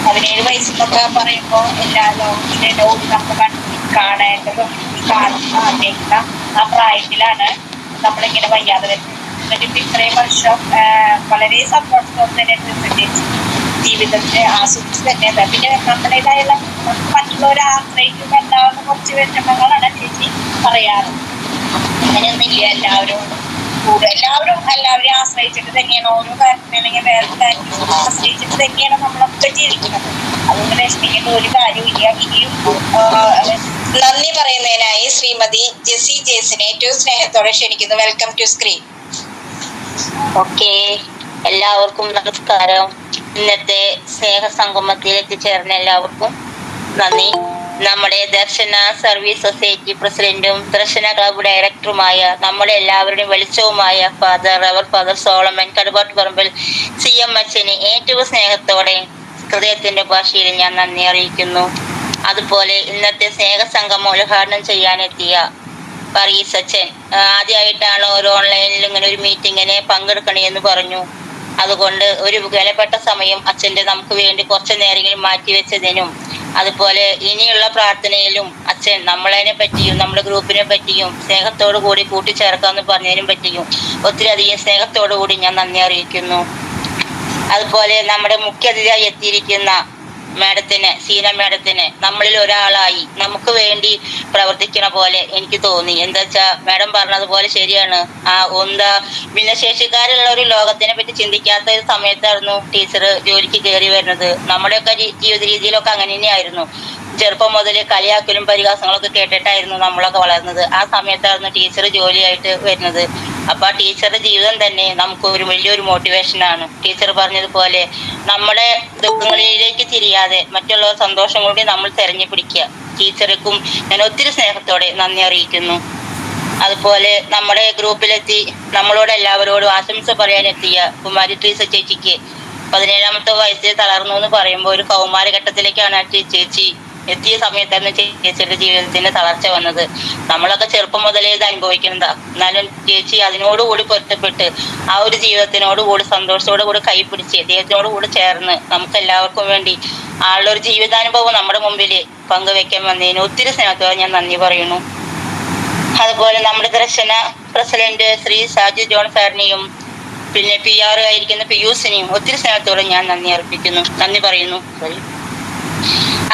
17 വയസ്സെന്നൊക്കെ പറയുമ്പോൾ എല്ലാ ലോകത്തിലെ ഓടി നമ്മൾ കാണേണ്ടതും ആഗ്രഹിക്കുന്ന ആ പ്രായത്തിലാണ് നമ്മളിങ്ങനെ വയ്യാതെ വരുന്നത്. എന്നിട്ട് ഇത്രയും വർഷം വളരെ സന്തോഷത്തോടെ തന്നെ ചേച്ചി ജീവിതത്തെ ആസ്വദിച്ച് തന്നെ. പിന്നെ നമ്മുടേതായുള്ള മറ്റുള്ളവരെ ആശ്രയിക്കും ഉണ്ടാവുന്ന കുറച്ച് വിഷമങ്ങളാണ് ചേച്ചി പറയാറ്. അങ്ങനെയൊന്നുമില്ല, എല്ലാവരും എല്ലാവരെയും ആശ്രയിച്ചിട്ട് തന്നെയാണ് ഓരോ കാര്യത്തിനാണെങ്കിൽ വേറെ കാര്യത്തിൽ ആശ്രയിച്ചിട്ട് തന്നെയാണ് നമ്മളൊക്കെ ജീവിക്കുന്നത്. അതുകൊണ്ട് വിഷമിക്കേണ്ട ഒരു കാര്യമില്ല. ഇനിയും നന്ദി പറയുന്നതിനായി ശ്രീമതി ജെസി ജേസിനെ ഏറ്റവും സ്നേഹത്തോടെ ക്ഷണിക്കുന്നു. Welcome to screen. ഓക്കെ, എല്ലാവർക്കും നമസ്കാരം. ഇന്നത്തെ സ്നേഹസംഗമത്തിൽ എത്തിച്ചേർന്ന എല്ലാവർക്കും നന്ദി. നമ്മുടെ ദർശന സർവീസ് സൊസൈറ്റി പ്രസിഡന്റും ദർശന ക്ലബ് ഡയറക്ടറുമായ നമ്മുടെ എല്ലാവരുടെയും വെളിച്ചവുമായ ഫാദർ സോളമൻ കടുവാട്ടുപറമ്പിൽ CM അച്ഛനെ ഏറ്റവും സ്നേഹത്തോടെ ഹൃദയത്തിന്റെ ഭാഷയിൽ ഞാൻ നന്ദി അറിയിക്കുന്നു. അതുപോലെ ഇന്നത്തെ സ്നേഹസംഗമം ഉദ്ഘാടനം ചെയ്യാനെത്തിയ പറീസ് അച്ഛൻ, ആദ്യമായിട്ടാണ് ഒരു ഓൺലൈനിൽ ഇങ്ങനെ ഒരു മീറ്റിങ്ങിനെ പങ്കെടുക്കണേ എന്ന് പറഞ്ഞു. അതുകൊണ്ട് ഒരു വിലപ്പെട്ട സമയം അച്ഛൻ്റെ നമുക്ക് വേണ്ടി കുറച്ചു നേരമെങ്കിലും മാറ്റിവെച്ചതിനും, അതുപോലെ ഇനിയുള്ള പ്രാർത്ഥനയിലും അച്ഛൻ നമ്മളതിനെ പറ്റിയും നമ്മുടെ ഗ്രൂപ്പിനെ പറ്റിയും സ്നേഹത്തോടു കൂടി കൂട്ടിച്ചേർക്കാമെന്ന് പറഞ്ഞതിനും പറ്റിയും ഒത്തിരി അധികം സ്നേഹത്തോടു കൂടി ഞാൻ നന്ദി അറിയിക്കുന്നു. അതുപോലെ നമ്മുടെ മുഖ്യ അതിഥിയായി എത്തിയിരിക്കുന്ന മാഡത്തിന്, സീന മാഡത്തിന് നമ്മളിൽ ഒരാളായി നമുക്ക് വേണ്ടി പ്രവർത്തിക്കണ പോലെ എനിക്ക് തോന്നി. എന്താ വെച്ചാൽ മാഡം പറഞ്ഞതുപോലെ ശരിയാണ്. ഭിന്നശേഷിക്കാരുള്ള ഒരു ലോകത്തിനെ പറ്റി ചിന്തിക്കാത്ത ഒരു സമയത്തായിരുന്നു ടീച്ചർ ജോലിക്ക് കയറി വരുന്നത്. നമ്മുടെയൊക്കെ ജീവിത രീതിയിലൊക്കെ അങ്ങനെ തന്നെയായിരുന്നു. ചെറുപ്പം മുതൽ കളിയാക്കലും പരിഹാസങ്ങളൊക്കെ കേട്ടിട്ടായിരുന്നു നമ്മളൊക്കെ വളർന്നത്. ആ സമയത്തായിരുന്നു ടീച്ചർ ജോലിയായിട്ട് വരുന്നത്. അപ്പൊ ആ ടീച്ചറുടെ ജീവിതം തന്നെ നമുക്ക് വലിയൊരു മോട്ടിവേഷനാണ്. ടീച്ചർ പറഞ്ഞതുപോലെ നമ്മുടെ ദുഃഖങ്ങളിലേക്ക് തിരിയാതെ മറ്റുള്ളവർ സന്തോഷം കൂടി നമ്മൾ തെരഞ്ഞു പിടിക്കുക. ടീച്ചർക്കും ഞാൻ ഒത്തിരി സ്നേഹത്തോടെ നന്ദി അറിയിക്കുന്നു. അതുപോലെ നമ്മുടെ ഗ്രൂപ്പിലെത്തി നമ്മളോട് എല്ലാവരോടും ആശംസ പറയാനെത്തിയ കുമാരി ട്രീസ ചേച്ചിക്ക് 17ാമത്തെ വയസ്സിൽ തളർന്നു എന്ന് പറയുമ്പോൾ ഒരു കൗമാരഘട്ടത്തിലേക്കാണ് ചേച്ചി എത്തിയ സമയത്താണ് ചേച്ചിയുടെ ജീവിതത്തിന് തളർച്ച വന്നത്. നമ്മളൊക്കെ ചെറുപ്പം മുതലേ ഇത് അനുഭവിക്കുന്നതാ. എന്നാലും ചേച്ചി അതിനോടുകൂടി പൊരുത്തപ്പെട്ട് ആ ഒരു ജീവിതത്തിനോടുകൂടി സന്തോഷത്തോടു കൂടി കൈപിടിച്ച് ദൈവത്തിനോട് കൂടി ചേർന്ന് നമുക്ക് എല്ലാവർക്കും വേണ്ടി ആളുടെ ജീവിതാനുഭവം നമ്മുടെ മുമ്പിൽ പങ്കുവെക്കാൻ വന്നതിന് ഒത്തിരി സ്നേഹത്തോടെ ഞാൻ നന്ദി പറയുന്നു. അതുപോലെ നമ്മുടെ ദർശന പ്രസിഡന്റ് ശ്രീ സാജു ജോൺ സാറിനെയും പിന്നെ PR ആയിരിക്കുന്ന പിയൂസിനെയും ഒത്തിരി സ്നേഹത്തോടെ ഞാൻ നന്ദി പറയുന്നു.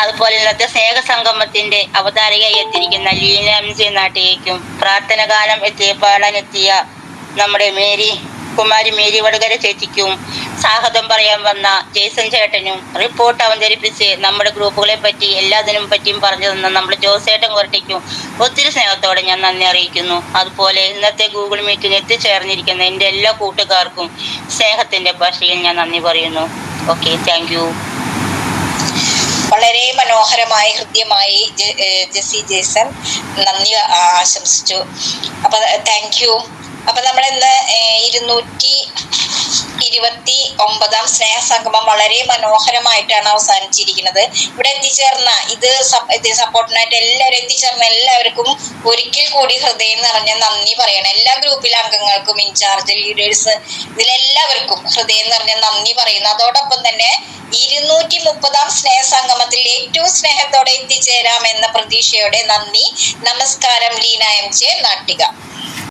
അതുപോലെ ഇന്നത്തെ സ്നേഹസംഗമത്തിന്റെ അവതാരികയായി എത്തിയിരിക്കുന്ന ലീന MJ നാട്ടിലേക്കും പ്രാർത്ഥന ഗാനം പാടാനെത്തിയ നമ്മുടെ കുമാരി മേരി വടകര ചേച്ചിക്കും സ്വാഗതം പറയാൻ വന്ന ജേസൺ ചേട്ടനും റിപ്പോർട്ട് അവതരിപ്പിച്ച് നമ്മുടെ ഗ്രൂപ്പുകളെ പറ്റി എല്ലാത്തിനും പറ്റിയും പറഞ്ഞു തന്ന നമ്മുടെ ജോസേട്ടൻ കൊരട്ടിക്കും ഒത്തിരി സ്നേഹത്തോടെ ഞാൻ നന്ദി അറിയിക്കുന്നു. അതുപോലെ ഇന്നത്തെ ഗൂഗിൾ മീറ്റിന് എത്തിച്ചേർന്നിരിക്കുന്ന എൻ്റെ എല്ലാ കൂട്ടുകാർക്കും സ്നേഹത്തിന്റെ ഭാഷയിൽ ഞാൻ നന്ദി പറയുന്നു. Okay, thank you. വളരെ മനോഹരമായി ഹൃദ്യമായി ജെസ്സി ജേസൺ നന്ദി ആശംസിച്ചു. അപ്പൊ താങ്ക് യു. അപ്പൊ നമ്മളിന്ന് 229 സ്നേഹസംഗമം വളരെ മനോഹരമായിട്ടാണ് അവസാനിച്ചിരിക്കുന്നത്. ഇവിടെ എത്തിച്ചേർന്ന ഇത് സപ്പോർട്ടിനായിട്ട് എല്ലാവരും എത്തിച്ചേർന്ന എല്ലാവർക്കും ഒരിക്കൽ കൂടി ഹൃദയം നിറഞ്ഞ നന്ദി പറയണം. എല്ലാ ഗ്രൂപ്പിലെ അംഗങ്ങൾക്കും, ഇൻചാർജ് ലീഡേഴ്സ്, ഇതിലെല്ലാവർക്കും ഹൃദയം നിറഞ്ഞ നന്ദി പറയുന്നു. അതോടൊപ്പം തന്നെ 230 സ്നേഹസംഗമത്തിൽ ഏറ്റവും സ്നേഹത്തോടെ എത്തിച്ചേരാം എന്ന പ്രതീക്ഷയോടെ നന്ദി. നമസ്കാരം. ലീന MJ നാട്ടിക.